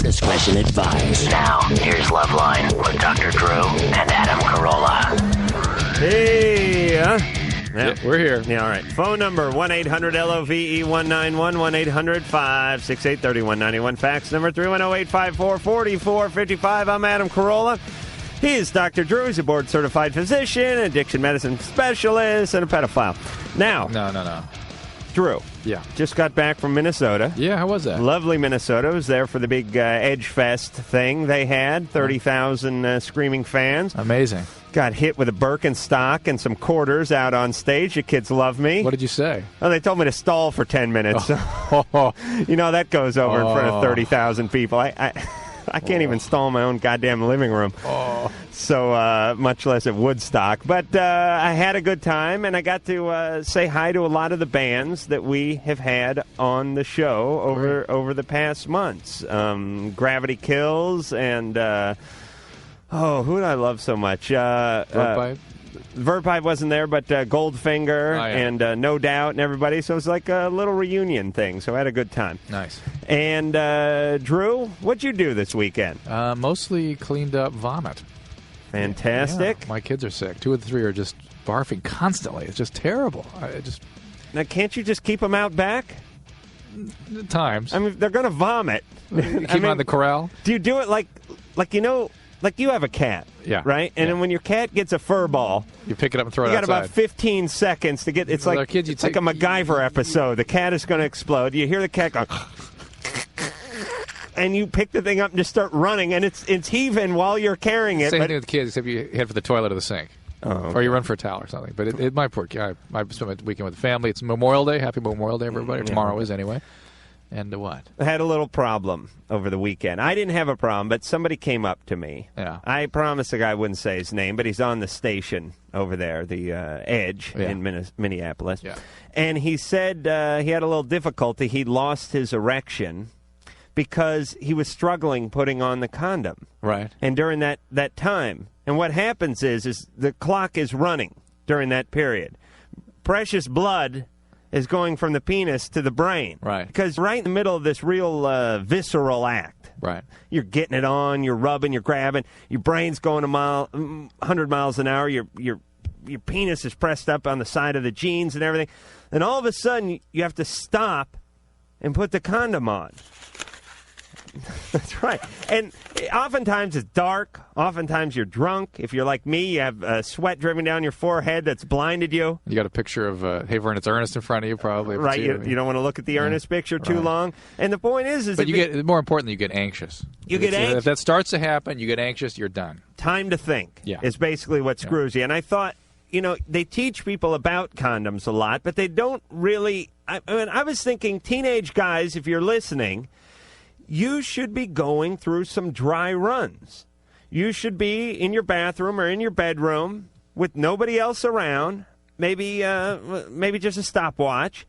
discretion advised. Now, here's Loveline with Dr. Drew and Adam Carolla. Hey, Yeah, we're here. Yeah, all right. Phone number 1-800-LOVE-191, 1-800-568-3191. Fax number 310-854-4455. I'm Adam Carolla. He is Dr. Drew. He's a board-certified physician, addiction medicine specialist, and a pedophile. Now, No. Drew. Yeah. Just got back from Minnesota. Yeah, how was that? Lovely Minnesota. Was there for the big Edge Fest thing they had. 30,000 screaming fans. Amazing. Got hit with a Birkenstock and some quarters out on stage. The kids love me. What did you say? Oh, they told me to stall for 10 minutes. Oh. You know, that goes over in front of 30,000 people. I can't even stall in my own goddamn living room. So much less at Woodstock. But I had a good time, and I got to say hi to a lot of the bands that we have had on the show over the past months. Gravity Kills and, who did I love so much? Verpipe? Verpipe wasn't there, but Goldfinger and No Doubt and everybody. So it was like a little reunion thing. So I had a good time. Nice. And Drew, what'd you do this weekend? Mostly cleaned up vomit. Fantastic. Yeah, my kids are sick. 2 of the 3 are just barfing constantly. It's just terrible. Now, can't you just keep them out back? At times. I mean, they're going to vomit. Keep them on the corral? Do you do it like you have a cat, Yeah. right? And then when your cat gets a fur ball, You pick it up and throw it you got outside. about 15 seconds to get. It's Well, like our kids, it's like a MacGyver episode. The cat is going to explode. You hear the cat go, and you pick the thing up and just start running, and it's heaving while you're carrying it. Same thing with kids, except you head for the toilet or the sink. Or you run for a towel or something. But it my poor kid. I spent my weekend with the family. It's Memorial Day. Happy Memorial Day, everybody. Or tomorrow is, anyway. And what? I had a little problem over the weekend. I didn't have a problem, but somebody came up to me. Yeah. I promised the guy I wouldn't say his name, but he's on the station over there, the Edge in Minneapolis. Yeah. And he said he had a little difficulty. He lost his erection because he was struggling putting on the condom. Right. And during that time, and what happens is the clock is running during that period. Precious blood is going from the penis to the brain. Right. Because right in the middle of this real visceral act. Right. You're getting it on, you're rubbing, you're grabbing, your brain's going 100 miles an hour, your penis is pressed up on the side of the jeans and everything. And all of a sudden, you have to stop and put the condom on. That's right. And oftentimes it's dark. Oftentimes you're drunk. If you're like me, you have sweat dripping down your forehead that's blinded you. You got a picture of Hey Vernon's Ernest in front of you, probably. Right. You don't want to look at the Ernest picture too long. And the point is but more importantly, you get anxious. You get anxious. If that starts to happen, you get anxious, you're done. Time to think is basically what screws you. And I thought, they teach people about condoms a lot, but they don't really. I was thinking, teenage guys, if you're listening, you should be going through some dry runs. You should be in your bathroom or in your bedroom with nobody else around, maybe just a stopwatch,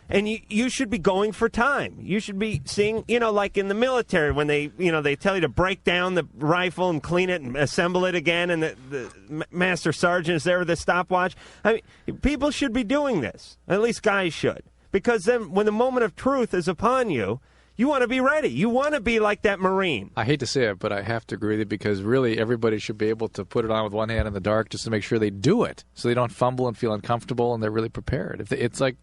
and you should be going for time. You should be seeing, like in the military when they tell you to break down the rifle and clean it and assemble it again, and the master sergeant is there with a stopwatch. I mean, people should be doing this. At least guys should. Because then when the moment of truth is upon you, you want to be ready. You want to be like that Marine. I hate to say it, but I have to agree with you because really everybody should be able to put it on with one hand in the dark just to make sure they do it so they don't fumble and feel uncomfortable and they're really prepared. It's like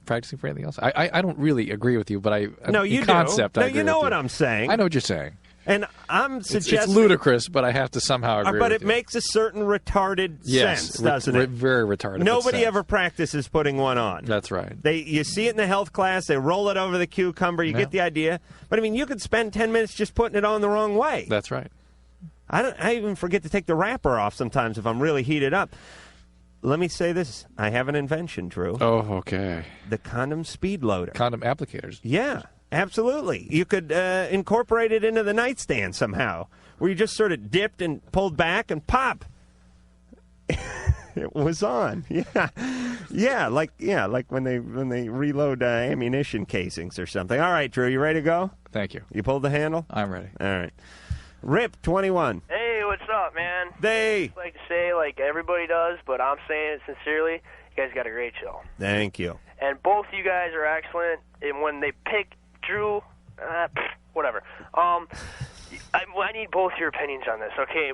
practicing for anything else. I don't really agree with you, but in concept, I agree you know with what you. I'm saying. I know what you're saying. And I'm suggesting... It's ludicrous, but I have to somehow agree But with it makes a certain retarded sense, doesn't it? Very retarded. Nobody ever practices putting one on. That's right. You see it in the health class, they roll it over the cucumber, you get the idea. But, I mean, you could spend 10 minutes just putting it on the wrong way. That's right. I even forget to take the wrapper off sometimes if I'm really heated up. Let me say this. I have an invention, Drew. Oh, okay. The condom speed loader. Condom applicators. Yeah. Absolutely. You could incorporate it into the nightstand somehow, where you just sort of dipped and pulled back and pop. It was on. Yeah, like when they reload ammunition casings or something. All right, Drew, you ready to go? Thank you. You pulled the handle? I'm ready. All right. Rip 21. Hey, what's up, man? Hey. I'd like to say, like everybody does, but I'm saying it sincerely. You guys got a great show. Thank you. And both you guys are excellent. And when they pick Drew, whatever. I need both your opinions on this. Okay,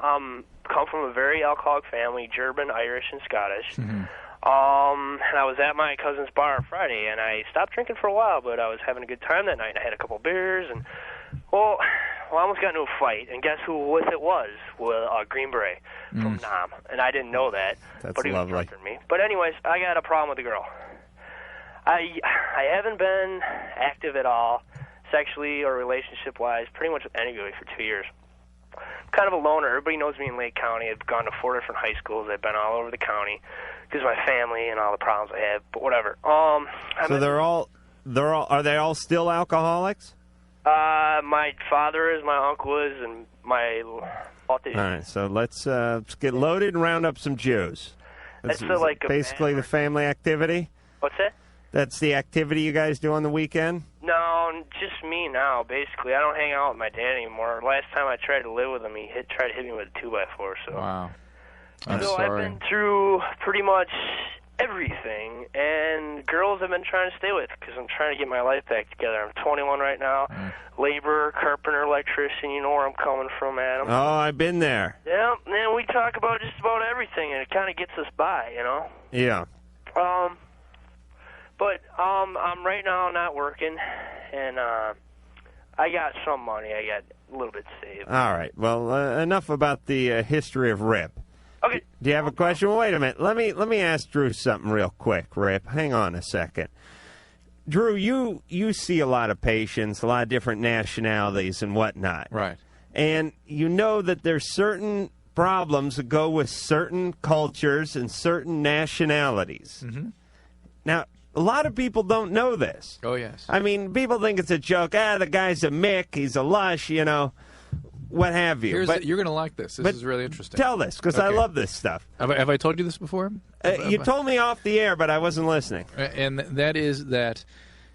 come from a very alcoholic family, German, Irish, and Scottish. Mm-hmm. And I was at my cousin's bar Friday, and I stopped drinking for a while, but I was having a good time that night. I had a couple beers, and well, I almost got into a fight, and guess who with it was? Well, Green Beret from Nam, and I didn't know that. That's but he was lovely. drunker than me. But anyways, I got a problem with the girl. I haven't been active at all, sexually or relationship-wise, pretty much with anybody for 2 years. I'm kind of a loner. Everybody knows me in Lake County. I've gone to 4 different high schools. I've been all over the county because of my family and all the problems I have. But whatever. So are they all still alcoholics? My father is, my uncle is, and my All right, so let's get loaded and round up some Jews. That's like basically the family activity? What's that? That's the activity you guys do on the weekend? No, just me now, basically. I don't hang out with my dad anymore. Last time I tried to live with him, he tried to hit me with a 2x4. So. Wow. I'm sorry. I've been through pretty much everything, and girls I've been trying to stay with because I'm trying to get my life back together. I'm 21 right now, laborer, carpenter, electrician. You know where I'm coming from, Adam. Oh, I've been there. Yeah, and we talk about just about everything, and it kind of gets us by, you know? Yeah. But I'm right now not working, and I got some money. I got a little bit saved. All right. Well, enough about the history of Rip. Okay. Do you have a question? Well, wait a minute. Let me ask Drew something real quick, Rip. Hang on a second. Drew, you see a lot of patients, a lot of different nationalities and whatnot. Right. And you know that there's certain problems that go with certain cultures and certain nationalities. Mm-hmm. Now, a lot of people don't know this. Oh, yes. I mean, people think it's a joke. The guy's a Mick, he's a lush, you know, what have you. You're going to like this. This is really interesting. Tell this, because I love this stuff. Have I told you this before? You told me off the air, but I wasn't listening. And that is that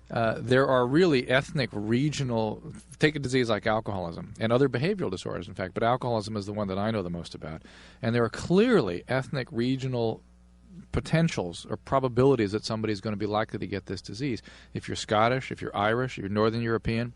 there are really ethnic, regional, take a disease like alcoholism and other behavioral disorders, in fact, but alcoholism is the one that I know the most about. And there are clearly ethnic, regional potentials or probabilities that somebody is going to be likely to get this disease. If you're Scottish, if you're Irish, if you're Northern European,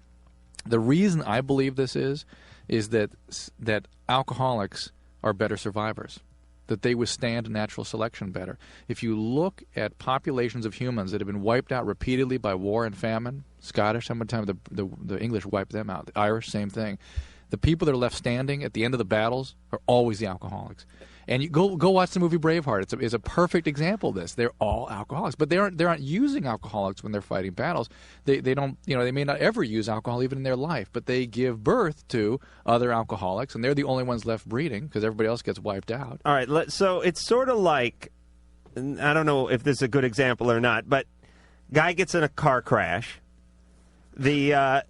the reason I believe this is that alcoholics are better survivors, that they withstand natural selection better. If you look at populations of humans that have been wiped out repeatedly by war and famine, Scottish, how many times the English wiped them out, the Irish, same thing. The people that are left standing at the end of the battles are always the alcoholics. And you go watch the movie Braveheart. It's a perfect example of this. They're all alcoholics, but they aren't using alcoholics when they're fighting battles. They don't, they may not ever use alcohol even in their life, but they give birth to other alcoholics, and they're the only ones left breeding because everybody else gets wiped out. All right, so it's sort of like, I don't know if this is a good example or not, but guy gets in a car crash. The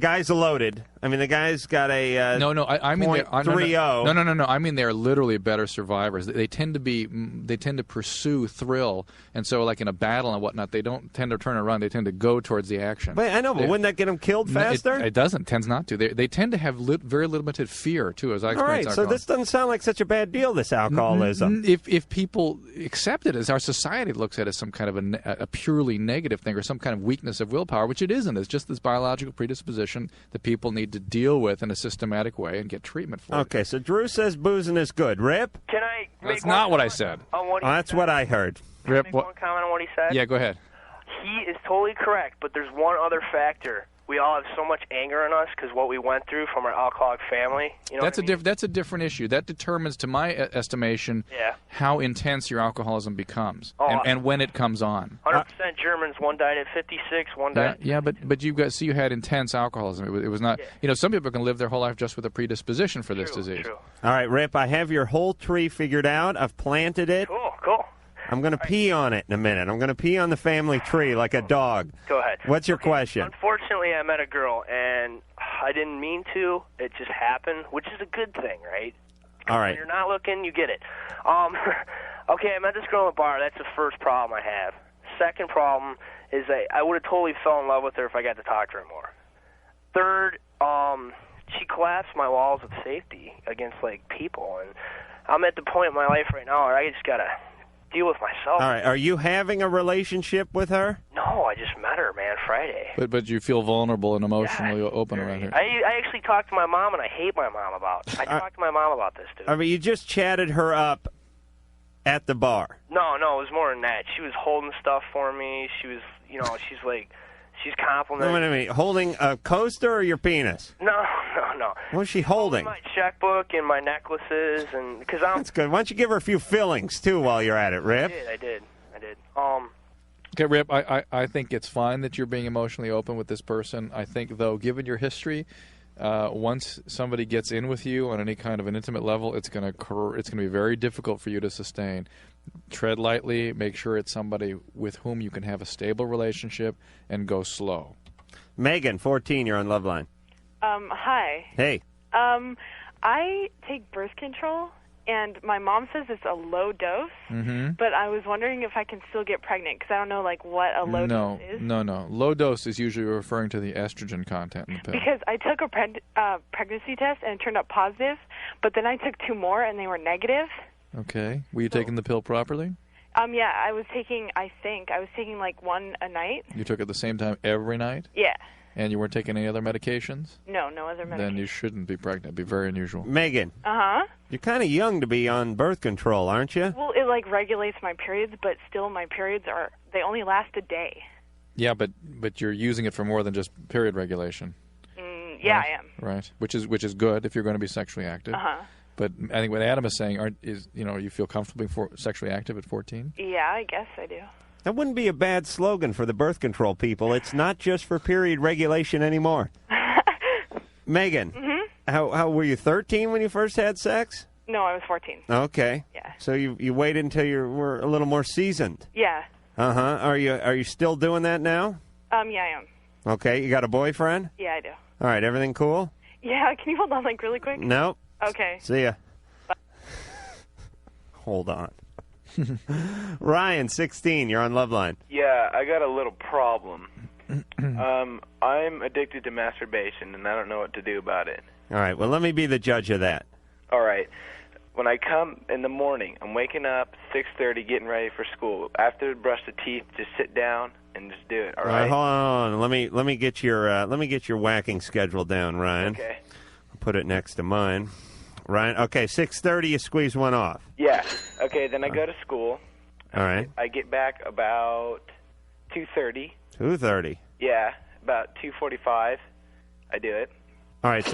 guy's loaded. I mean, the guy's got a I mean, .30. No. I mean, they're literally better survivors. They tend to pursue thrill, and so like in a battle and whatnot, they don't tend to turn around. They tend to go towards the action. But I know, but wouldn't that get them killed faster? It doesn't. Tends not to. They tend to have very limited fear too, as I experienced. All right, alcohol. so this doesn't sound like such a bad deal. This alcoholism. If people accept it as our society looks at it as some kind of a purely negative thing or some kind of weakness of willpower, which it isn't. It's just this biological predisposition that people need to deal with in a systematic way and get treatment for. Okay, so Drew says boozing is good. Rip? Can I make That's not what I said. That's what I heard. Rip, one comment on what he said? Yeah, go ahead. He is totally correct, but there's one other factor. We all have so much anger in us because what we went through from our alcoholic family. You know that's a different issue. That determines, to my estimation, how intense your alcoholism becomes and when it comes on. 100% Germans. One died at 56. One died. Yeah, but you had intense alcoholism. It was not. Yeah. Some people can live their whole life just with a predisposition for this disease. True. All right, Rip. I have your whole tree figured out. I've planted it. Cool. I'm going to pee on it in a minute. I'm going to pee on the family tree like a dog. Go ahead. What's your question? Unfortunately, I met a girl, and I didn't mean to. It just happened, which is a good thing, right? All right. When you're not looking, you get it. Okay, I met this girl in a bar. That's the first problem I have. Second problem is I would have totally fell in love with her if I got to talk to her more. Third, she collapsed my walls of safety against, people, and I'm at the point in my life right now where I just got to deal with myself. All right. Are you having a relationship with her? No, I just met her, man, Friday. But you feel vulnerable and emotionally open around here. I actually talked to my mom, and I hate my mom about it. I talked to my mom about this, dude. I mean, you just chatted her up at the bar. No, it was more than that. She was holding stuff for me. She was, she's complimenting. Wait a minute. Holding a coaster or your penis? No. What was she holding? My checkbook and my necklaces, and because That's good. Why don't you give her a few fillings, too, while you're at it, Rip? I did. Okay, Rip, I think it's fine that you're being emotionally open with this person. I think, though, given your history, once somebody gets in with you on any kind of an intimate level, it's going to be very difficult for you to sustain. Tread lightly. Make sure it's somebody with whom you can have a stable relationship, and go slow. Megan, 14, you're on Loveline. Hi. Hey. I take birth control, and my mom says it's a low dose, but I was wondering if I can still get pregnant, because I don't know, what a low dose is. No. Low dose is usually referring to the estrogen content in the pill. Because I took a pregnancy test, and it turned up positive, but then I took 2 more, and they were negative. Okay. Were you taking the pill properly? Yeah, I was taking 1 a night. You took it at the same time every night? Yeah. And you weren't taking any other medications? No other medications. Then you shouldn't be pregnant. It'd be very unusual. Megan. Uh-huh. You're kind of young to be on birth control, aren't you? Well, it, regulates my periods, but still my periods they only last a day. Yeah, but you're using it for more than just period regulation. Yeah, right? I am. Right, which is good if you're going to be sexually active. Uh-huh. But I think what Adam is saying you feel comfortable being sexually active at 14? Yeah, I guess I do. That wouldn't be a bad slogan for the birth control people. It's not just for period regulation anymore. Megan, how were you 13 when you first had sex? No, I was 14. Okay. Yeah. So you waited until you were a little more seasoned. Yeah. Uh-huh. Are you still doing that now? Yeah, I am. Okay. You got a boyfriend? Yeah, I do. All right. Everything cool? Yeah. Can you hold on really quick? No. Okay. See ya. Bye. Hold on. Ryan, 16, you're on Loveline. Yeah, I got a little problem. I'm addicted to masturbation, and I don't know what to do about it. All right, well, let me be the judge of that. All right. When I come in the morning, I'm waking up 6:30, getting ready for school. After I brush the teeth, just sit down and just do it. All right. Hold on. Let me get your whacking schedule down, Ryan. Okay. I'll put it next to mine. Ryan, okay, 6:30, you squeeze one off. Yeah. Okay, then I go to school. All right. I get back about 2:30. 2:30. Yeah, about 2:45. I do it. All right,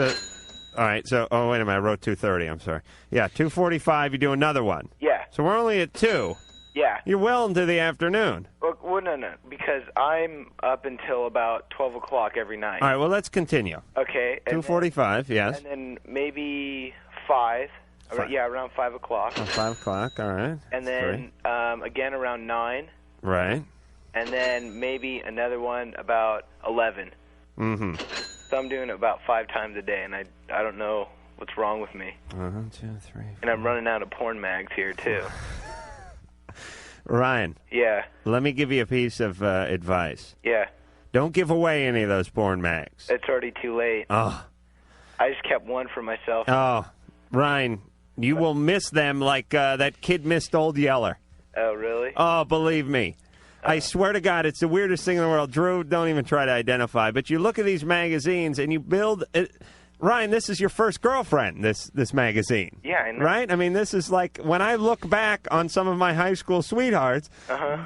so oh, wait a minute, I wrote 2:30, I'm sorry. Yeah, 2:45, you do another one. Yeah. So we're only at 2. Yeah. You're well into the afternoon. Well, no, because I'm up until about 12 o'clock every night. All right, well, let's continue. Okay. 2:45, yes. And then maybe 5. Yeah, around 5 o'clock. 5 o'clock, all right. And then again around 9. Right. And then maybe another one about 11. Mm-hmm. So I'm doing it about 5 times a day, and I don't know what's wrong with me. 1, 2, 3. And I'm running out of porn mags here, too. Ryan. Yeah. Let me give you a piece of advice. Yeah. Don't give away any of those porn mags. It's already too late. Oh. I just kept one for myself. Oh, Ryan, you will miss them like that kid missed Old Yeller. Oh, really? Oh, believe me. I swear to God, it's the weirdest thing in the world. Drew, don't even try to identify. But you look at these magazines and you build... Ryan, this is your first girlfriend, this magazine. Yeah, I know. Right? I mean, this is like... When I look back on some of my high school sweethearts,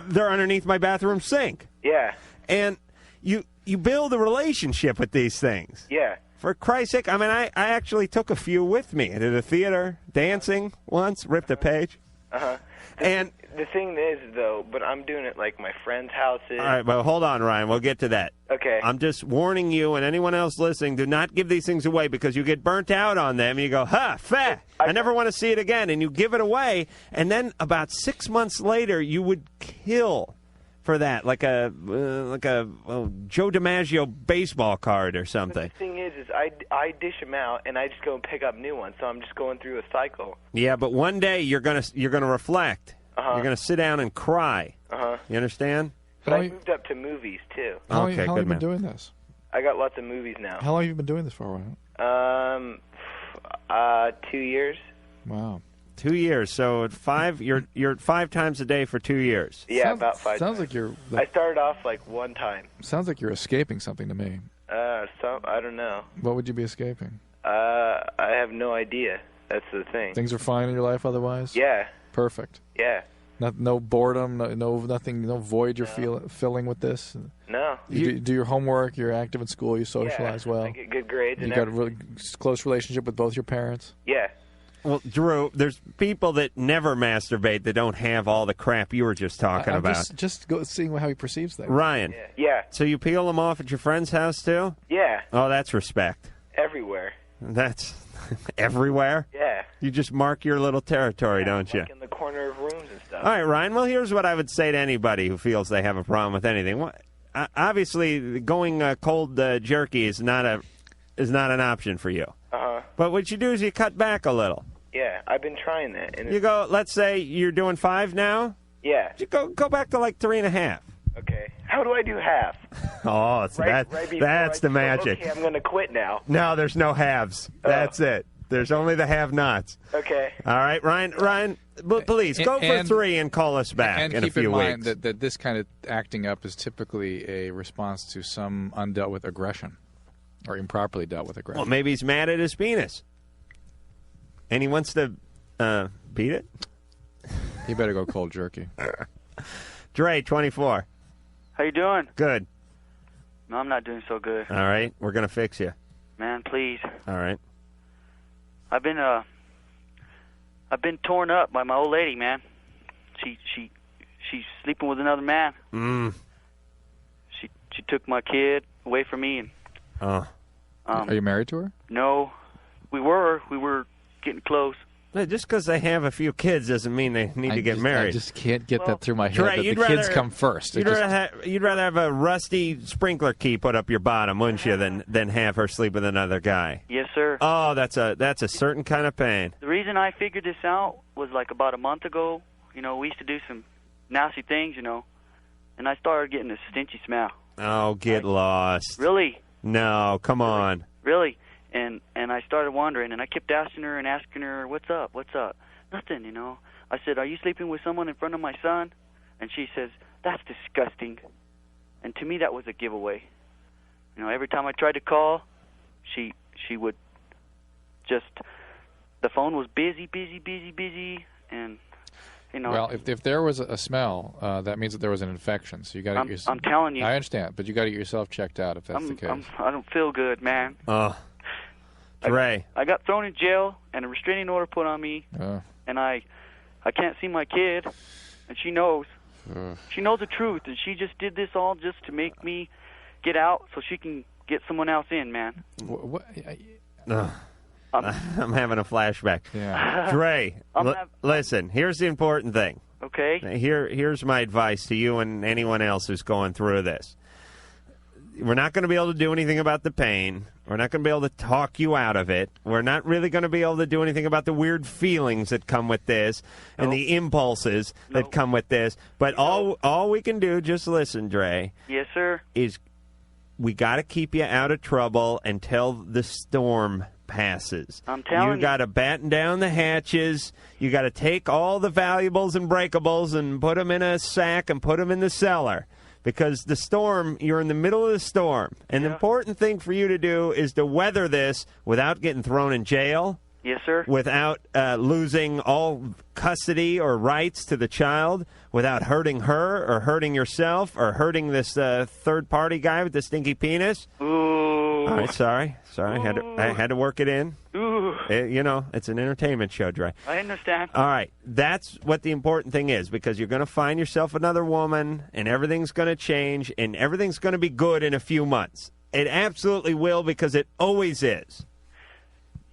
they're underneath my bathroom sink. Yeah. And you build a relationship with these things. Yeah. For Christ's sake, I mean, I actually took a few with me. I did a theater, dancing once, ripped a page. And the thing is, though, but I'm doing it like my friends' houses. all right, well, hold on, Ryan. We'll get to that. Okay. I'm just warning you and anyone else listening, do not give these things away because you get burnt out on them. You go, feh, I never want to see it again. And you give it away, and then about 6 months later, you would kill for that, like a Joe DiMaggio baseball card or something. But the thing is I dish them out and I just go and pick up new ones. So I'm just going through a cycle. Yeah, but one day you're gonna reflect. You're gonna sit down and cry. You understand? But I moved up to movies too. How Okay, long good have you man. been doing this? I got lots of movies now. How long have you been doing this for, Ryan? 2 years. Wow. 2 years. So at 5, you're 5 times a day for 2 years. Yeah, about 5 Sounds times. like you're... I started off like one time. Sounds like you're escaping something to me. I don't know. What would you be escaping? I have no idea. That's the thing. Things are fine in your life otherwise? Yeah. Perfect. Yeah. No boredom, nothing, no void you're filling with this? No. You do your homework, you're active in school, you socialize well. I get good grades. You got a really close relationship with both your parents? Yeah. Well, Drew, there's people that never masturbate that don't have all the crap you were just talking about. Just seeing how he perceives things. Ryan. Yeah. So you peel them off at your friend's house, too? Yeah. Oh, that's respect. Everywhere. That's everywhere? Yeah. You just mark your little territory, don't you? Like in the corner of rooms and stuff. All right, Ryan. Well, here's what I would say to anybody who feels they have a problem with anything. Obviously, going cold jerky is not an option for you. Uh-huh. But what you do is you cut back a little. Yeah, I've been trying that. And you go, let's say you're doing 5 now. Yeah. You go back to like 3.5. Okay. How do I do half? Oh, so that's the magic. Okay, I'm going to quit now. No, there's no halves. That's it. There's only the have-nots. Okay. All right, Ryan, please go for 3 and call us back in a few weeks. And keep in mind that this kind of acting up is typically a response to some undealt with aggression or improperly dealt with aggression. Well, maybe he's mad at his penis. And he wants to beat it? He better go cold jerky. Dre, 24. How you doing? Good. No, I'm not doing so good. All right, we're going to fix you. Man, please. All right. I've been torn up by my old lady, man. She's sleeping with another man. She took my kid away from me, and are you married to her? No, we were getting close. Just because they have a few kids doesn't mean they need to get married. I just can't get that through my head Trey, that the kids come first. You'd rather have a rusty sprinkler key put up your bottom, wouldn't you, than have her sleep with another guy? Yes, sir. Oh, that's a certain kind of pain. The reason I figured this out was like about a month ago. You know, we used to do some nasty things, you know, and I started getting a stinchy smell. Oh, get lost. Really? No, come on. Really? And I started wondering, and I kept asking her, what's up? Nothing, you know. I said, are you sleeping with someone in front of my son? And she says, that's disgusting. And to me, that was a giveaway. You know, every time I tried to call, she would just, the phone was busy, and, you know. Well, if there was a smell, that means that there was an infection. So you got to. I'm telling you. I understand, but you got to get yourself checked out if that's the case. I don't feel good, man. Ray. I got thrown in jail and a restraining order put on me, and I can't see my kid, and she knows. She knows the truth, and she just did this all just to make me get out so she can get someone else in, man. I'm having a flashback. Yeah. Dre, listen, here's the important thing. Okay. Here's my advice to you and anyone else who's going through this. We're not going to be able to do anything about the pain. We're not going to be able to talk you out of it. We're not really going to be able to do anything about the weird feelings that come with this and the impulses that come with this. But all we can do, just listen, Dre. Yes, sir. Is we got to keep you out of trouble until the storm passes. I'm telling you. You got to batten down the hatches. You got to take all the valuables and breakables and put them in a sack and put them in the cellar. Because the storm, you're in the middle of the storm. And the important thing for you to do is to weather this without getting thrown in jail. Yes, sir. Without losing all custody or rights to the child, without hurting her or hurting yourself or hurting this third-party guy with the stinky penis. Ooh. All right, sorry. I had to work it in. Ooh. It's an entertainment show, Dre. I understand. All right, that's what the important thing is, because you're going to find yourself another woman, and everything's going to change, and everything's going to be good in a few months. It absolutely will, because it always is.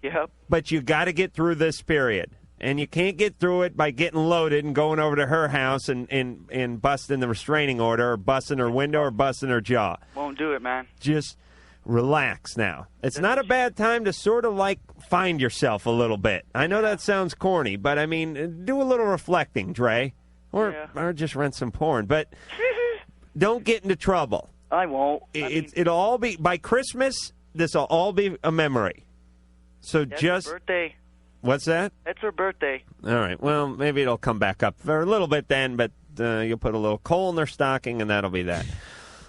Yep. But you got to get through this period. And you can't get through it by getting loaded and going over to her house and busting the restraining order or busting her window or busting her jaw. Won't do it, man. Just relax now. It's not a bad time to sort of like find yourself a little bit. I know that sounds corny, but I mean, do a little reflecting, Dre. Or just rent some porn. But don't get into trouble. I won't. It'll all be, by Christmas, this will all be a memory. So That's just... my birthday. What's that? It's her birthday. All right. Well, maybe it'll come back up for a little bit then, but you'll put a little coal in their stocking, and that'll be that.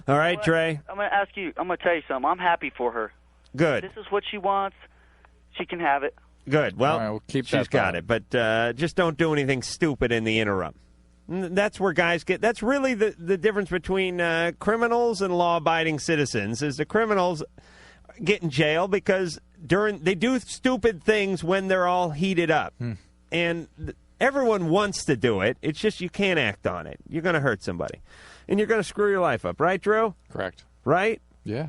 All right, Dre? I'm going to tell you something. I'm happy for her. Good. This is what she wants. She can have it. Good. Well, we'll keep she's got it, but just don't do anything stupid in the interim. That's where guys get. That's really the difference between criminals and law-abiding citizens. Is the criminals get in jail because they do stupid things when they're all heated up, and everyone wants to do it. It's just you can't act on it. You're going to hurt somebody, and you're going to screw your life up. Right, Drew? Correct. Right? Yeah.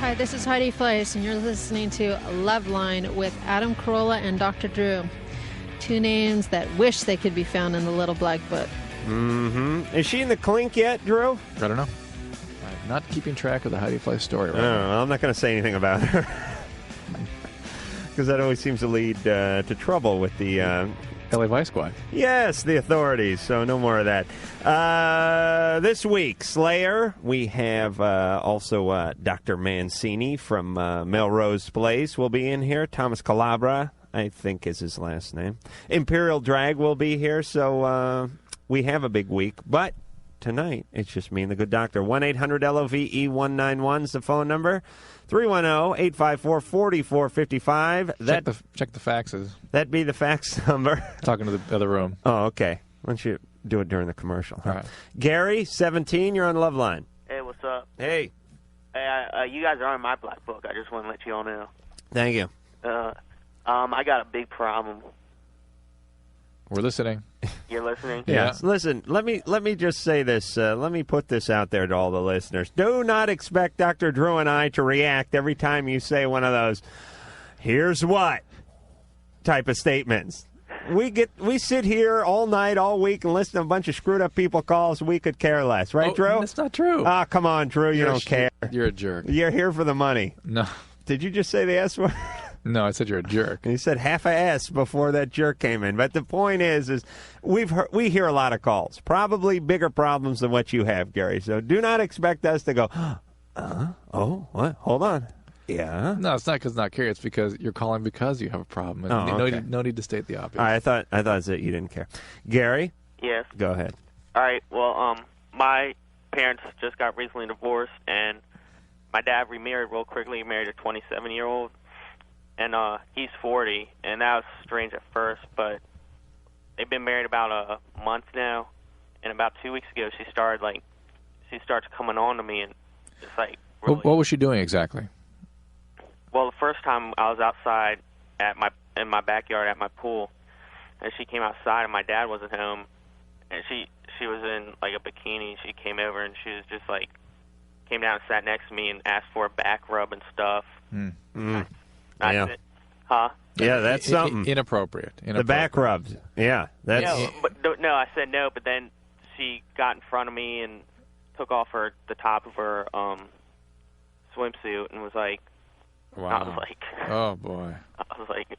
Hi, this is Heidi Fleiss, and you're listening to Loveline with Adam Carolla and Dr. Drew. Two names that wish they could be found in the Little Black Book. Mm-hmm. Is she in the clink yet, Drew? I don't know. I'm not keeping track of the Heidi Fleiss story right now. Well, I'm not going to say anything about her. Because that always seems to lead to trouble with the... LA Vice Squad. Yes, the authorities, so no more of that. This week, Slayer, we have also Dr. Mancini from Melrose Place will be in here. Thomas Calabra, I think is his last name. Imperial Drag will be here, so we have a big week. But tonight, it's just me and the good doctor. 1-800-LOVE-191 is the phone number. 310-854-4455. Check the faxes. That'd be the fax number. Talking to the other room. Oh, okay. Why don't you do it during the commercial? All right. Gary, 17, you're on Loveline. Hey, what's up? Hey. Hey, you guys are in my black book. I just want to let you all know. Thank you. I got a big problem. We're listening. You're listening? Yes. Listen, let me just say this. Let me put this out there to all the listeners. Do not expect Dr. Drew and I to react every time you say one of those, here's what type of statements. We sit here all night, all week, and listen to a bunch of screwed up people calls. We could care less. Right, Drew? That's not true. Ah, come on, Drew. You don't care. You're a jerk. You're here for the money. No. Did you just say the S word? No, I said you're a jerk. And you said half a S before that jerk came in. But the point is we hear a lot of calls. Probably bigger problems than what you have, Gary. So do not expect us to go, oh, what? Hold on. Yeah. No, it's not because not care. It's because you're calling because you have a problem. Okay. No need to state the obvious. All right, I thought that you didn't care. Gary? Yes. Go ahead. All right, well, my parents just got recently divorced, and my dad remarried real quickly. He married a 27-year-old. And he's 40, and that was strange at first, but they've been married about a month now, and about 2 weeks ago she starts coming on to me, and it's like really... What was she doing exactly? Well, the first time I was outside in my backyard at my pool, and she came outside, and my dad wasn't home, and she was in like a bikini. She came over, and she was just like came down and sat next to me and asked for a back rub and stuff. Yeah. Huh? Yeah, that's something. Inappropriate. The back rubs. Yeah. That's... No, I said no, but then she got in front of me and took off the top of her swimsuit and was like, wow. I was like, oh, boy. I was like,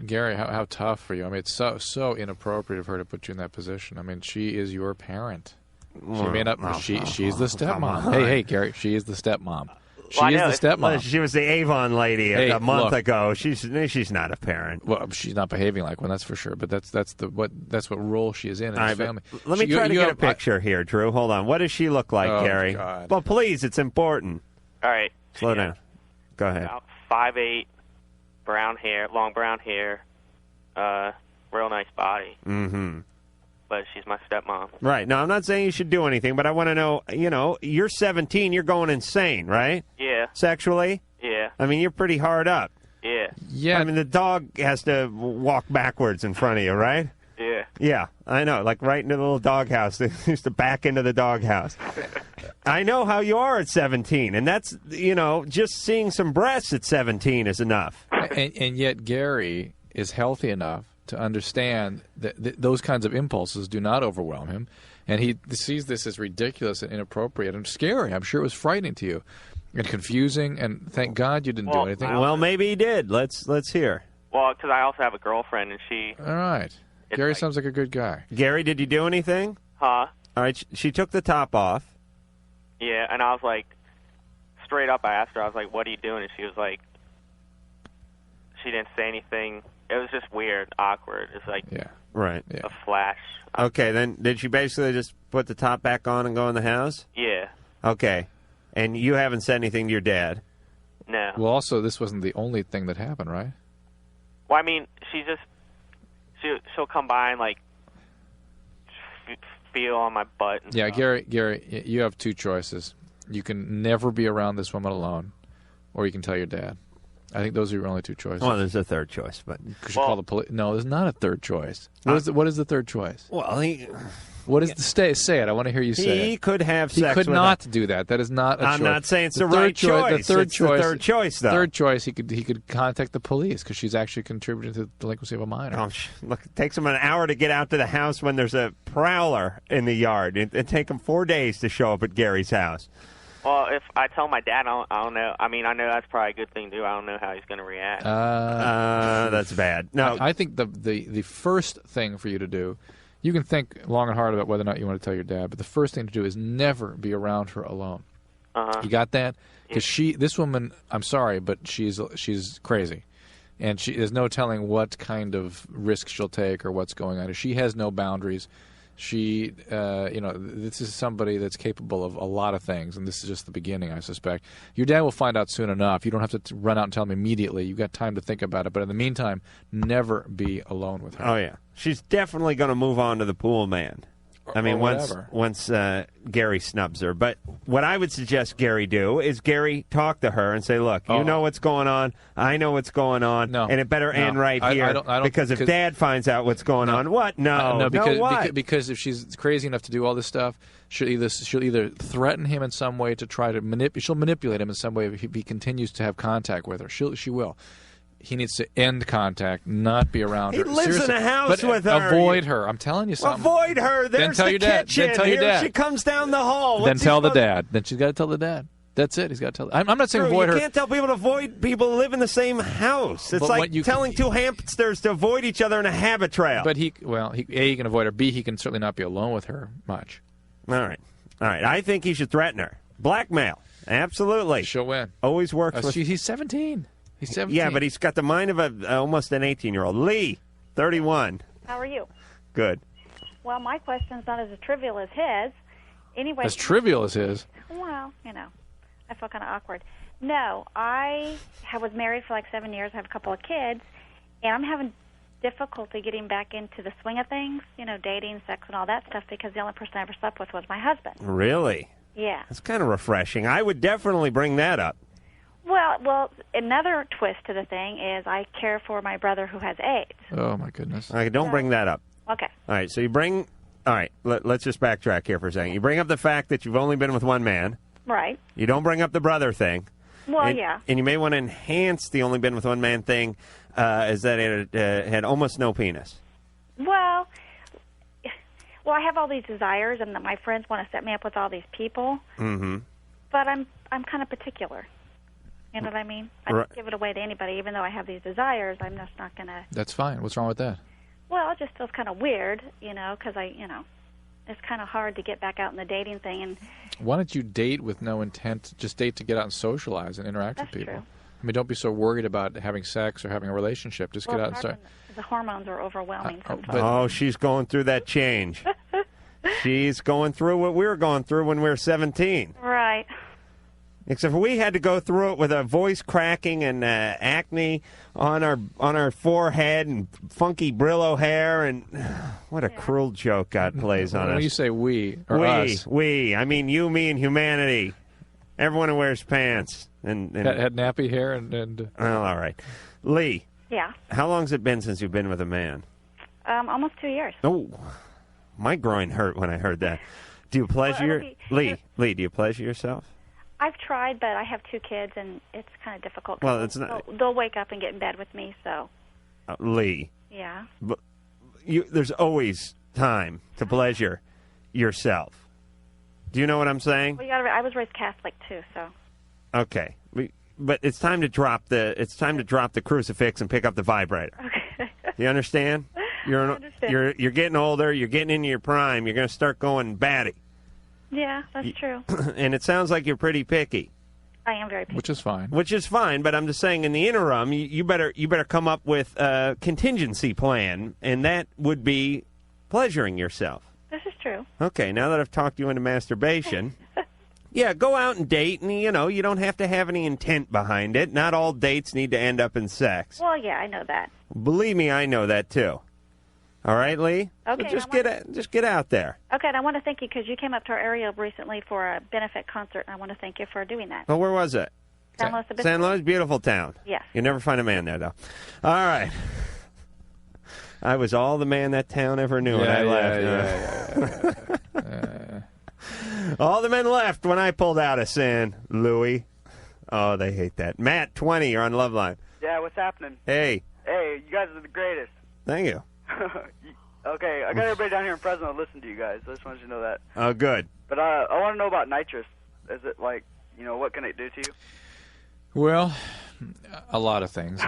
Gary, how tough for you. I mean, it's so inappropriate of her to put you in that position. I mean, she is your parent. She may not. She's the stepmom. Hey, Gary, she is the stepmom. She is the stepmom. She was the Avon lady a month ago. She's not a parent. Well, she's not behaving like one, that's for sure. But that's what role she is in this family. Let me try to get a picture here, Drew. Hold on. What does she look like, Gary? God. Well, please, it's important. all right. Slow down. Go ahead. About 5'8", brown hair, long brown hair, real nice body. Mm-hmm. But she's my stepmom. Right. Now, I'm not saying you should do anything, but I want to know, you're 17, you're going insane, right? Yeah. Sexually? Yeah. I mean, you're pretty hard up. Yeah. Yeah. I mean, the dog has to walk backwards in front of you, right? Yeah. Yeah, I know. Like right into the little doghouse. They used to back into the doghouse. I know how you are at 17, and that's, just seeing some breasts at 17 is enough. And yet Gary is healthy enough to understand that those kinds of impulses do not overwhelm him, and he sees this as ridiculous and inappropriate and scary. I'm sure it was frightening to you and confusing, and thank God you didn't do anything. Well, maybe he did. Let's hear. Well, because I also have a girlfriend, and she... All right. Gary sounds like a good guy. Gary, did you do anything? Huh? All right, she took the top off. Yeah, and I was like, straight up, I asked her, I was like, what are you doing? And she was like, she didn't say anything. It was just weird, awkward. It's like right. a flash. Okay, then did she basically just put the top back on and go in the house? Yeah. Okay. And you haven't said anything to your dad? No. Well, also, this wasn't the only thing that happened, right? Well, I mean, she'll come by and, like, feel on my butt. And Yeah, stuff. Gary, you have two choices. You can never be around this woman alone, or you can tell your dad. I think those are your only two choices. Well, there's a third choice, but you should call the police. No, there's not a third choice. What is the third choice? Well, what is the say it? I want to hear you say it. He could have sex. He could not do that. That is not a choice. I'm not saying it's the right choice. The third It's choice. the third choice, though. Third choice. He could contact the police because she's actually contributing to the delinquency of a minor. Oh, look, it takes him an hour to get out to the house when there's a prowler in the yard. It take him 4 days to show up at Gary's house. Well, if I tell my dad, I don't know. I mean, I know that's probably a good thing to do. I don't know how he's going to react. That's bad. No, I think the first thing for you to do, you can think long and hard about whether or not you want to tell your dad, but the first thing to do is never be around her alone. You got that? Because this woman, I'm sorry, but she's crazy, and there's no telling what kind of risk she'll take or what's going on. She has no boundaries. She, this is somebody that's capable of a lot of things, and this is just the beginning, I suspect. Your dad will find out soon enough. You don't have to run out and tell him immediately. You've got time to think about it. But in the meantime, never be alone with her. Oh, yeah. She's definitely going to move on to the pool man. I mean, once Gary snubs her. But what I would suggest Gary do is Gary talk to her and say, look, you know what's going on. I know what's going on. No. And it better end right here. I don't because if Dad finds out what's going on, what? No, because if she's crazy enough to do all this stuff, she'll either threaten him in some way to try to she'll manipulate him in some way if he continues to have contact with her. She will. He needs to end contact, not be around her. He lives Seriously. in a house with her. Avoid her. I'm telling you something. Avoid her. There's then tell the your dad. kitchen. Then tell your dad. She comes down the hall. Then tell the dad. Then she's got to tell the dad. That's it. He's got to tell. I'm not saying avoid her. You can't tell people to avoid people who live in the same house. It's like telling two hamsters to avoid each other in a habit trail. But he can avoid her. B, he can certainly not be alone with her much. All right. I think he should threaten her. Blackmail. Absolutely. She'll win. Always works with... He's 17. He's 17. Yeah, but he's got the mind of almost an 18-year-old. Lee, 31. How are you? Good. Well, my question's not as trivial as his. Anyway. As trivial as his? Well, I feel kind of awkward. No, I was married for like 7 years. I have a couple of kids, and I'm having difficulty getting back into the swing of things, dating, sex, and all that stuff, because the only person I ever slept with was my husband. Really? Yeah. That's kind of refreshing. I would definitely bring that up. Well, another twist to the thing is I care for my brother who has AIDS. Oh, my goodness. All right, don't bring that up. Okay. All right, so you bring... All right, let's just backtrack here for a second. You bring up the fact that you've only been with one man. Right. You don't bring up the brother thing. Well, yeah. And you may want to enhance the only been with one man thing is that it had almost no penis. Well, I have all these desires, and my friends want to set me up with all these people. Mm-hmm. But I'm kind of particular. You know what I mean? I don't give it away to anybody, even though I have these desires. I'm just not going to... That's fine. What's wrong with that? Well, it just feels kind of weird, because it's kind of hard to get back out in the dating thing. And why don't you date with no intent? Just date to get out and socialize and interact with people. True. I mean, don't be so worried about having sex or having a relationship. Just get out and start. The hormones are overwhelming sometimes. She's going through that change. She's going through what we were going through when we were 17. Right. Except for we had to go through it with a voice cracking and acne on our forehead and funky Brillo hair, and what a cruel joke God plays on us. When you say we or us, I mean you, me, and humanity. Everyone who wears pants and had nappy hair and. Well, all right, Lee. Yeah. How long's it been since you've been with a man? Almost 2 years. Oh, my groin hurt when I heard that. Do you pleasure Lee? Do you pleasure yourself? I've tried, but I have 2 kids, and it's kind of difficult. Well, it's not. They'll wake up and get in bed with me, so. Lee. Yeah. But there's always time to pleasure yourself. Do you know what I'm saying? Well, I was raised Catholic too, so. Okay, but it's time to drop the crucifix and pick up the vibrator. Okay. You understand? you're getting older. You're getting into your prime. You're going to start going batty. Yeah, that's true. And it sounds like you're pretty picky. I am very picky. Which is fine. Which is fine, but I'm just saying in the interim, you better come up with a contingency plan, and that would be pleasuring yourself. This is true. Okay, now that I've talked you into masturbation, yeah, go out and date, and you don't have to have any intent behind it. Not all dates need to end up in sex. Well, yeah, I know that. Believe me, I know that too. All right, Lee? Okay. So just get out there. Okay, and I want to thank you because you came up to our area recently for a benefit concert, and I want to thank you for doing that. Well, where was it? San Luis Obispo. San Luis, beautiful town. Yes. You never find a man there, though. All right. I was all the man that town ever knew, and I left. Yeah. All the men left when I pulled out of San Louis. Oh, they hate that. Matt, 20, you're on Loveline. Yeah, what's happening? Hey. Hey, you guys are the greatest. Thank you. Okay, I got everybody down here in Fresno to listen to you guys. I just wanted you to know that. Oh, good. But I want to know about nitrous. Is it like, what can it do to you? Well, a lot of things.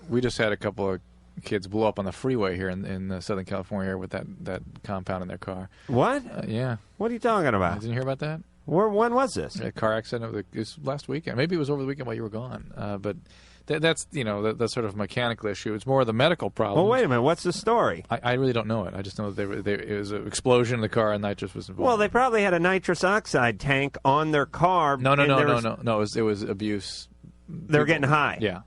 We just had a couple of kids blow up on the freeway here in Southern California here with that compound in their car. What? Yeah. What are you talking about? Didn't you hear about that? When was this? A car accident. It was last weekend. Maybe it was over the weekend while you were gone. But that's that's sort of a mechanical issue. It's more of the medical problem. Well, wait a minute. What's the story? I really don't know it. I just know that it was an explosion in the car and nitrous was involved. Well, they probably had a nitrous oxide tank on their car. No. It was abuse. They were getting high. Yeah.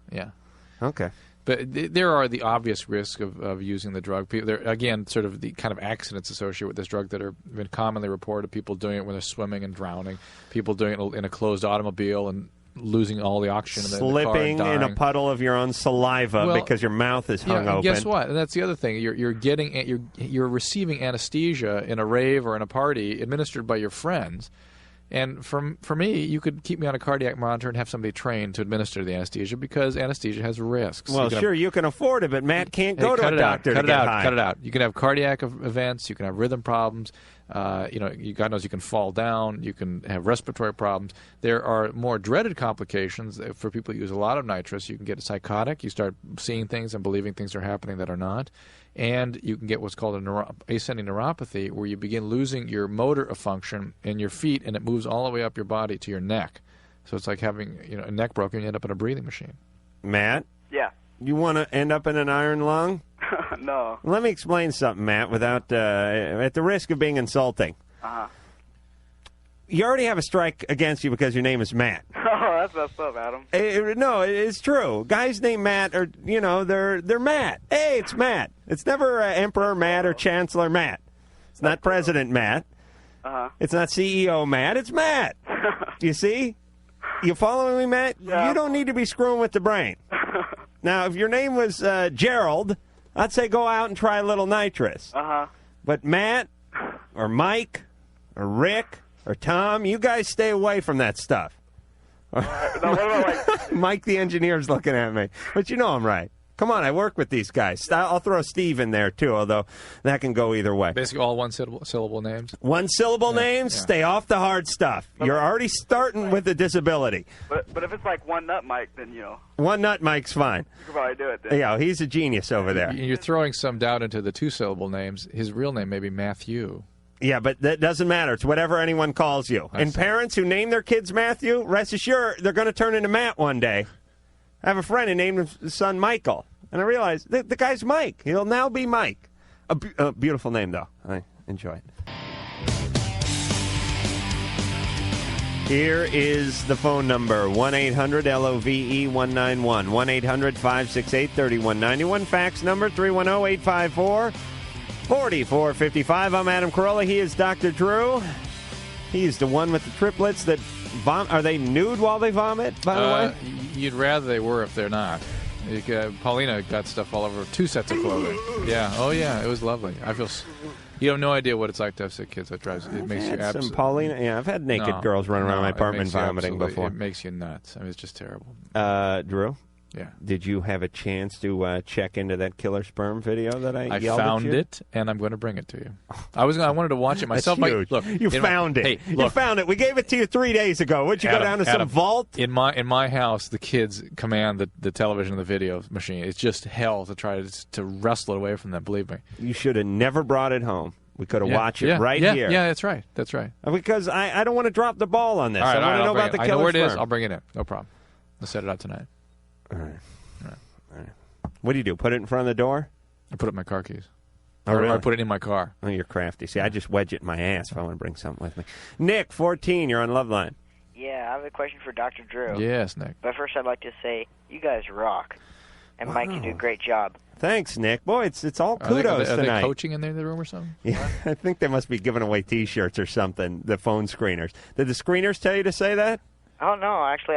Okay. But there are the obvious risks of using the drug. There, again, sort of the kind of accidents associated with this drug that have been commonly reported. People doing it when they're swimming and drowning. People doing it in a closed automobile and losing all the oxygen in the car and slipping dying. in a puddle of your own saliva because your mouth is hung open. Guess what? And that's the other thing. You're receiving anesthesia in a rave or in a party administered by your friends. And for me, you could keep me on a cardiac monitor and have somebody trained to administer the anesthesia because anesthesia has risks. Well, you can afford it, but Matt can't go to a doctor to get high. Cut it out. You can have cardiac events. You can have rhythm problems. God knows you can fall down. You can have respiratory problems. There are more dreaded complications for people who use a lot of nitrous. You can get psychotic. You start seeing things and believing things are happening that are not. And you can get what's called ascending neuropathy, where you begin losing your motor function in your feet, and it moves all the way up your body to your neck. So it's like having a neck broken, you end up in a breathing machine. Matt? Yeah. You want to end up in an iron lung? No. Let me explain something, Matt, without at the risk of being insulting. Uh-huh. You already have a strike against you because your name is Matt. Oh, that's messed up, Adam. No, it's true. Guys named Matt are, they're Matt. Hey, it's Matt. It's never Emperor Matt or Chancellor Matt. It's not President Matt. Uh-huh. It's not CEO Matt. It's Matt. You see? You following me, Matt? Yeah. You don't need to be screwing with the brain. Now, if your name was Gerald, I'd say go out and try a little nitrous. Uh-huh. But Matt or Mike or Rick or Tom, you guys stay away from that stuff. Now, what about, Mike the engineer's looking at me. But you know I'm right. Come on, I work with these guys. I'll throw Steve in there, too, although that can go either way. Basically all one-syllable names? One-syllable names? Yeah. Stay off the hard stuff. You're already starting with a disability. But if it's like one nut Mike, then, One nut Mike's fine. You can probably do it then. Yeah, he's a genius over there. You're throwing some doubt into the two-syllable names. His real name may be Matthew. Yeah, but that doesn't matter. It's whatever anyone calls you. And parents who name their kids Matthew, rest assured, they're going to turn into Matt one day. I have a friend who named his son Michael. And I realized the guy's Mike. He'll now be Mike. A beautiful name, though. I enjoy it. Here is the phone number, 1-800-LOVE-191, 1-800-568-3191. Fax number, 310-854-4455. I'm Adam Carolla. He is Dr. Drew. He's the one with the triplets that vomit. Are they nude while they vomit, by the way? You'd rather they were if they're not. Paulina got stuff all over 2 sets of clothing. Yeah. Oh, yeah. It was lovely. You have no idea what it's like to have sick kids. It makes you absolutely. Some Paulina. Yeah, I've had naked girls run around my apartment vomiting before. It makes you nuts. I mean, it's just terrible. Drew? Yeah. Did you have a chance to check into that killer sperm video that I yelled found at you? it, and I'm going to bring it to you. I wanted to watch it myself. That's huge. Look, you found it. Hey, you look, found it. We gave it to you 3 days ago. Would you go down to some vault? In my house, the kids command the television and the video machine. It's just hell to try to wrestle it away from them. Believe me. You should have never brought it home. We could have watched it right here. Yeah, that's right. That's right. Because I don't want to drop the ball on this. All right, I want to know about the killer I know where it is. sperm. I'll bring it in. No problem. I'll set it up tonight. All right. What do? Put it in front of the door? I put it in my car keys. Oh, really? Or I put it in my car. Oh, you're crafty. See, I just wedge it in my ass if I want to bring something with me. Nick, 14, you're on Loveline. Yeah, I have a question for Dr. Drew. Yes, Nick. But first, I'd like to say you guys rock, and Mike, you do a great job. Thanks, Nick. Boy, it's all kudos are they tonight. coaching in there in the room or something? Yeah, I think they must be giving away T-shirts or something. The phone screeners. Did the screeners tell you to say that? Oh no, actually,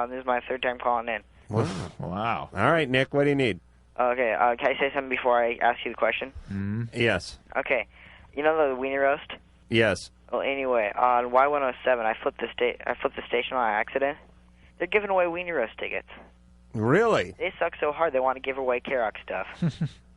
this is my third time calling in. Wow. All right, Nick. What do you need? Okay, can I say something before I ask you the question? Yes. Okay, you know the weenie roast? Yes. Well, anyway, on Y107, I flipped the station on accident. They're giving away weenie roast tickets. Really? They suck so hard they want to give away K-Rock stuff.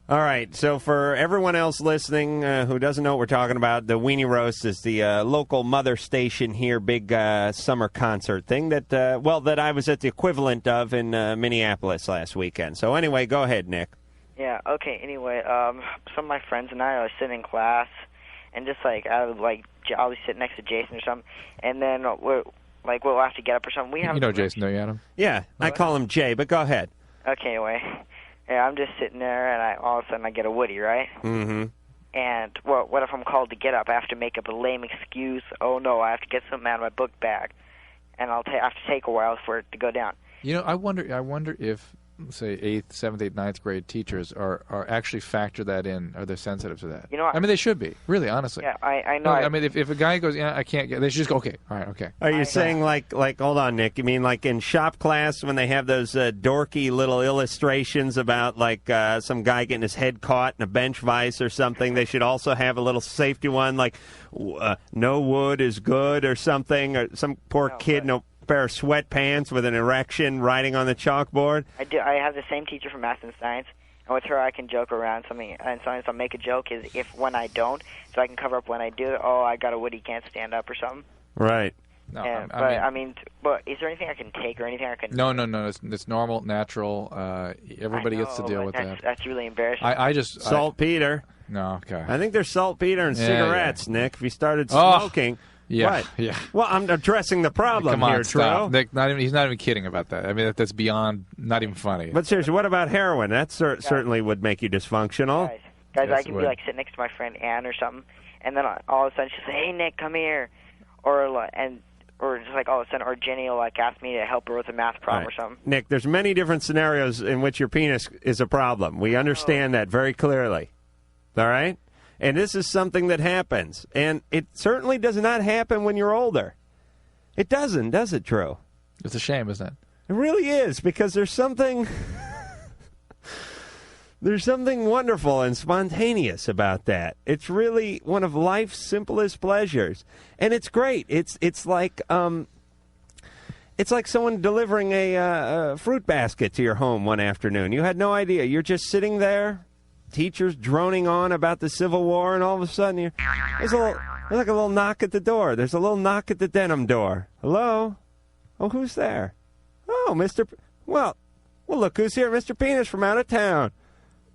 All right, so for everyone else listening who doesn't know what we're talking about, the Weenie Roast is the local mother station here, big summer concert thing that I was at the equivalent of in Minneapolis last weekend. So anyway, go ahead, Nick. Yeah, okay, anyway, some of my friends and I are sitting in class, and just I'll be sitting next to Jason or something, and then we'll have to get up or something. You know Jason, don't you, Adam? Yeah, I call him Jay, but go ahead. Okay, anyway. Yeah, I'm just sitting there, and all of a sudden I get a Woody, right? Mm-hmm. And what if I'm called to get up? I have to make up a lame excuse. Oh, no, I have to get something out of my book bag. And I have to take a while for it to go down. You know, I wonder if, say, 8th, 7th, 8th, 9th grade teachers are actually factor that in. Are they sensitive to that? You know, I mean, they should be, really, honestly. Yeah, I know. No, I mean, if a guy goes, yeah, I can't get, they should just go, okay, all right, okay. Are you saying like hold on, Nick? You mean like in shop class when they have those dorky little illustrations about some guy getting his head caught in a bench vise or something? They should also have a little safety one like no wood is good or something, or some poor kid in a pair of sweatpants with an erection writing on the chalkboard. I do. I have the same teacher for math and science, and with her I can joke around something. And sometimes I'll make a joke when I don't, so I can cover up when I do. Oh, I got a Woody, can't stand up or something. Right. No, but is there anything I can take or anything I can? No. It's normal, natural. Everybody gets to deal with that. That's really embarrassing. I just saltpeter. No, okay. I think there's saltpeter in cigarettes, Nick. If you started Oh. smoking. Yeah, what? yeah. Well, I'm addressing the problem Come on, here, stop. Drew. Nick, he's not even kidding about that. I mean, that's beyond not even funny. But seriously, what about heroin? That certainly would make you dysfunctional. Guys, I can be sitting next to my friend Ann or something, and then all of a sudden she'll say, "Hey, Nick, come here," or just all of a sudden, or Jenny will ask me to help her with a math problem or something. Nick, there's many different scenarios in which your penis is a problem. We understand that very clearly. All right? And this is something that happens. And it certainly does not happen when you're older. It doesn't, does it, Drew? It's a shame, isn't it? It really is, because there's something wonderful and spontaneous about that. It's really one of life's simplest pleasures. And it's great. It's like someone delivering a fruit basket to your home one afternoon. You had no idea. You're just sitting there, teachers droning on about the Civil War, and all of a sudden there's like a little knock at the door. There's a little knock at the denim door. Hello? Oh, who's there? Oh, Well, look who's here. Mr. Penis from out of town.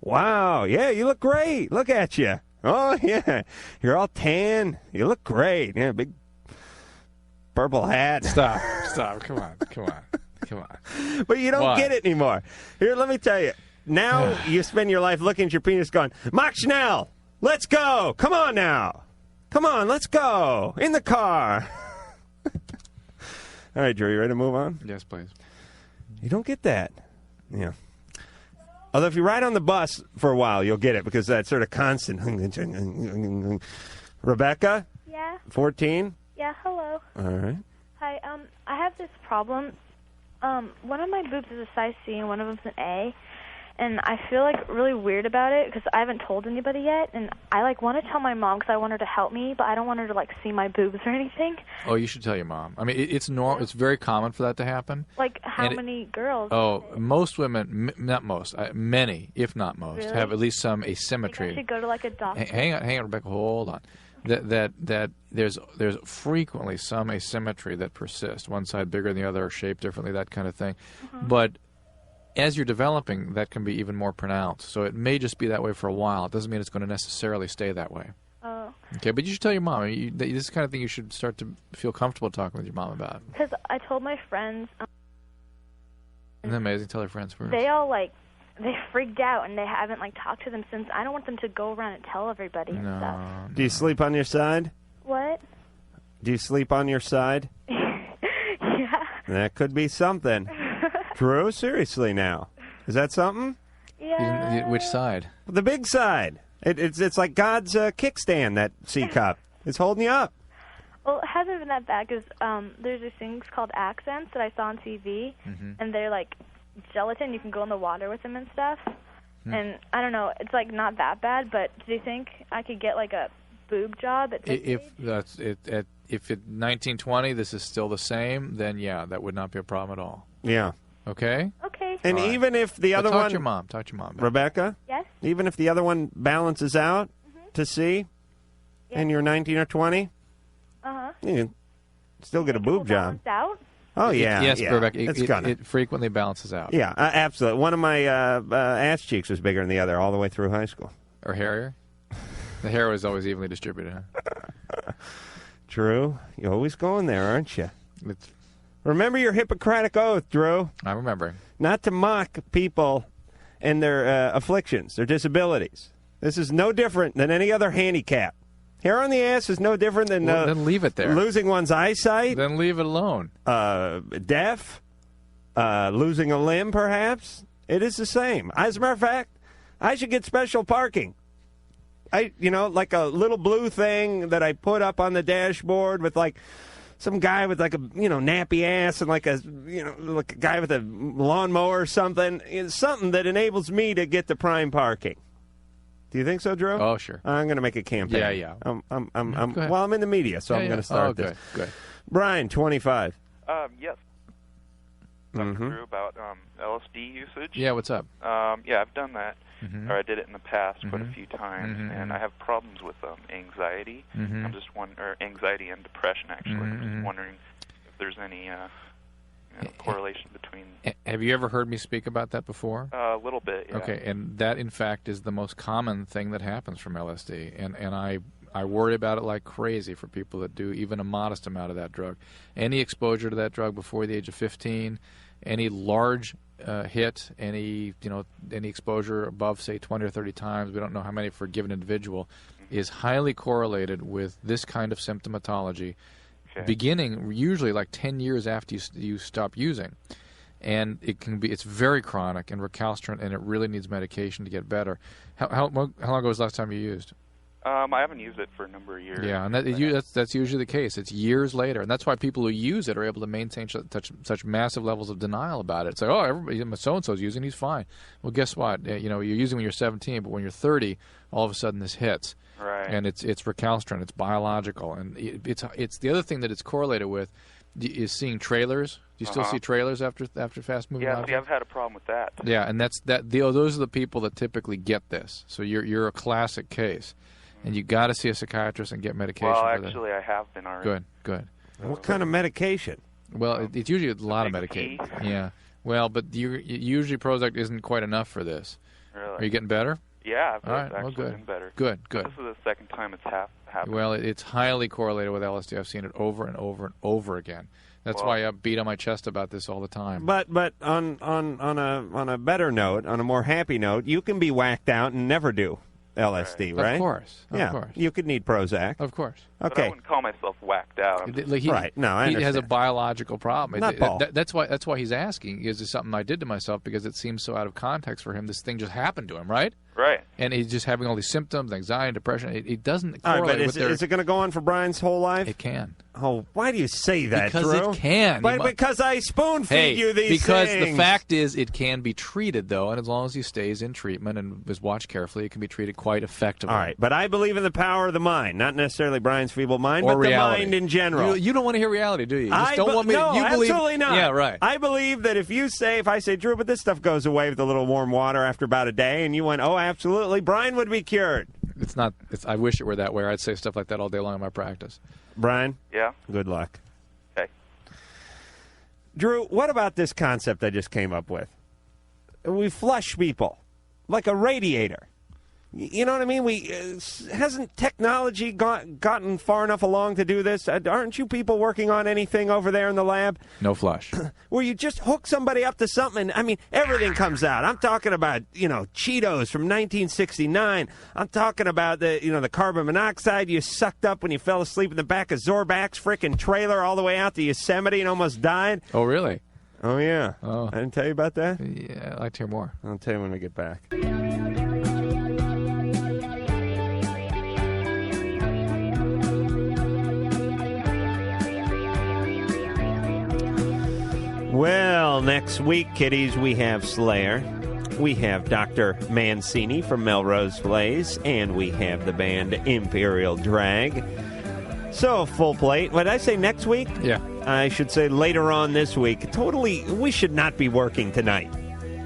Wow, yeah, you look great. Look at you. Oh, yeah. You're all tan. You look great. Yeah, big purple hat. Stop. Come on. But you don't get it anymore. Here, let me tell you. Now you spend your life looking at your penis going, Mach schnell, let's go. Come on now. Come on, let's go. In the car. All right, Drew, you ready to move on? Yes, please. You don't get that. Yeah. Although if you ride on the bus for a while, you'll get it, because that sort of constant. Rebecca? Yeah. 14? Yeah, hello. All right. Hi, I have this problem. One of my boobs is a size C and one of them's an A. and I feel like really weird about it because I haven't told anybody yet, and I like want to tell my mom because I want her to help me, but I don't want her to like see my boobs or anything. Oh, you should tell your mom. I mean, it's normal. It's very common for that to happen. Like how many girls? Oh, most women, not most, many, if not most, Really? have at least some asymmetry. I should go to like a doctor. Hang on, Rebecca. Hold on. That there's frequently some asymmetry that persists. One side bigger than the other, shaped differently, that kind of thing. But as you're developing, that can be even more pronounced. So it may just be that way for a while. It doesn't mean it's going to necessarily stay that way. Oh. Okay, but you should tell your mom. This is the kind of thing you should start to feel comfortable talking with your mom about. Because I told my friends. Isn't that amazing? Tell your friends first. They all they freaked out, and they haven't like talked to them since. I don't want them to go around and tell everybody and stuff. Do you sleep on your side? What? Do you sleep on your side? Yeah. That could be something. Drew, seriously now. Is that something? Yeah. Which side? The big side. It's like God's kickstand, that C cup. It's holding you up. Well, it hasn't been that bad because there's these things called accents that I saw on TV, and they're like gelatin. You can go in the water with them and stuff. And I don't know, it's like not that bad. But do you think I could get like a boob job at this If that's it, if in 1920 this is still the same, then yeah, that would not be a problem at all. Yeah. Okay. Okay. And All right. even if the other talk one, to your mom. Talk to your mom. Rebecca. Yes. Even if the other one balances out to C, and you're 19 or 20, you can still get a boob job. Out? Oh yeah. Yes, yeah. Rebecca. It frequently balances out. Yeah, absolutely. One of my ass cheeks was bigger than the other all the way through high school. Or hairier. The hair was always evenly distributed. Huh? True. You're always going there, aren't you? Remember your Hippocratic oath, Drew. I'm remembering. Not to mock people and their afflictions, their disabilities. This is no different than any other handicap. Hair on the ass is no different than then leave it there. Losing one's eyesight. Then leave it alone. Deaf, losing a limb, perhaps. It is the same. As a matter of fact, I should get special parking. Like a little blue thing that I put up on the dashboard with like some guy with like a nappy ass and like a guy with a lawnmower or something. It's something that enables me to get the prime parking. Do you think so, Drew? Oh, sure. I'm going to make a campaign. Yeah. I'm in the media, so I'm going to start this. Good. Brian, 25. Yes. Dr. Drew, about LSD usage. Yeah, what's up? Yeah, I've done that, or I did it in the past quite a few times, and I have problems with anxiety. I'm just or anxiety and depression, actually. I'm just wondering if there's any correlation between. Have you ever heard me speak about that before? A little bit, yeah. Okay, and that, in fact, is the most common thing that happens from LSD, and I worry about it like crazy for people that do even a modest amount of that drug. Any exposure to that drug before the age of 15, any large hit, any exposure above, say, 20 or 30 times, we don't know how many for a given individual, is highly correlated with this kind of symptomatology, beginning usually like 10 years after you stop using. And it's very chronic and recalcitrant, and it really needs medication to get better. How long ago was the last time you used? I haven't used it for a number of years. Yeah, and that's usually the case. It's years later, and that's why people who use it are able to maintain such massive levels of denial about it. It's like, oh, everybody, so-and-so's using, he's fine. Well, guess what? You're using when you're 17, but when you're 30, all of a sudden this hits. Right. And it's recalcitrant, it's biological, and it's the other thing that it's correlated with is seeing trailers. Do you still see trailers after fast moving objects? Yeah, I've had a problem with that. Yeah, and those are the people that typically get this. So you're a classic case. And you got to see a psychiatrist and get medication well, for that. Actually, I have been already. Good. What kind of medication? Well, it's usually a lot of medication. Yeah. Well, but usually Prozac isn't quite enough for this. Really? Are you getting better? Yeah, All right. actually Good. been better. Good. This is the second time it's happened. Well, it's highly correlated with LSD. I've seen it over and over and over again. That's why I beat on my chest about this all the time. But on a better note, on a more happy note, you can be whacked out and never do LSD, right? Of course. You could need Prozac. Of course. Okay. But I wouldn't call myself whacked out. Right. No, I understand. He has a biological problem. Not Paul. That's why he's asking, is this something I did to myself, because it seems so out of context for him. This thing just happened to him, right? Right. And he's just having all these symptoms, anxiety, depression. It doesn't All correlate right, with but is it going to go on for Brian's whole life? It can. Oh, why do you say that, Because Drew? it can. Because I spoon-feed you these because things. the fact is it can be treated, though, and as long as he stays in treatment and is watched carefully, it can be treated quite effectively. All right, but I believe in the power of the mind, not necessarily Brian's feeble mind, Or but reality. the mind in general. You don't want to hear reality, do you? You just don't want me no, to. You believe, absolutely not. Yeah, right. I believe that if I say, Drew, but this stuff goes away with a little warm water after about a day, and you went, oh, absolutely, Brian would be cured. It's not. I wish it were that way. I'd say stuff like that all day long in my practice. Brian? Yeah? Good luck. Okay. Drew, what about this concept I just came up with? We flush people like a radiator. You know what I mean? Hasn't technology gotten far enough along to do this? Aren't you people working on anything over there in the lab? No flush. Where you just hook somebody up to something. I mean, everything comes out. I'm talking about, Cheetos from 1969. I'm talking about the carbon monoxide you sucked up when you fell asleep in the back of Zorbac's frickin' trailer all the way out to Yosemite and almost died. Oh, really? Oh, yeah. Oh. I didn't tell you about that? Yeah, I'd like to hear more. I'll tell you when we get back. Well, next week, kiddies, we have Slayer. We have Dr. Mancini from Melrose Place, and we have the band Imperial Drag. So, full plate. What did I say, next week? Yeah. I should say later on this week. Totally, we should not be working tonight.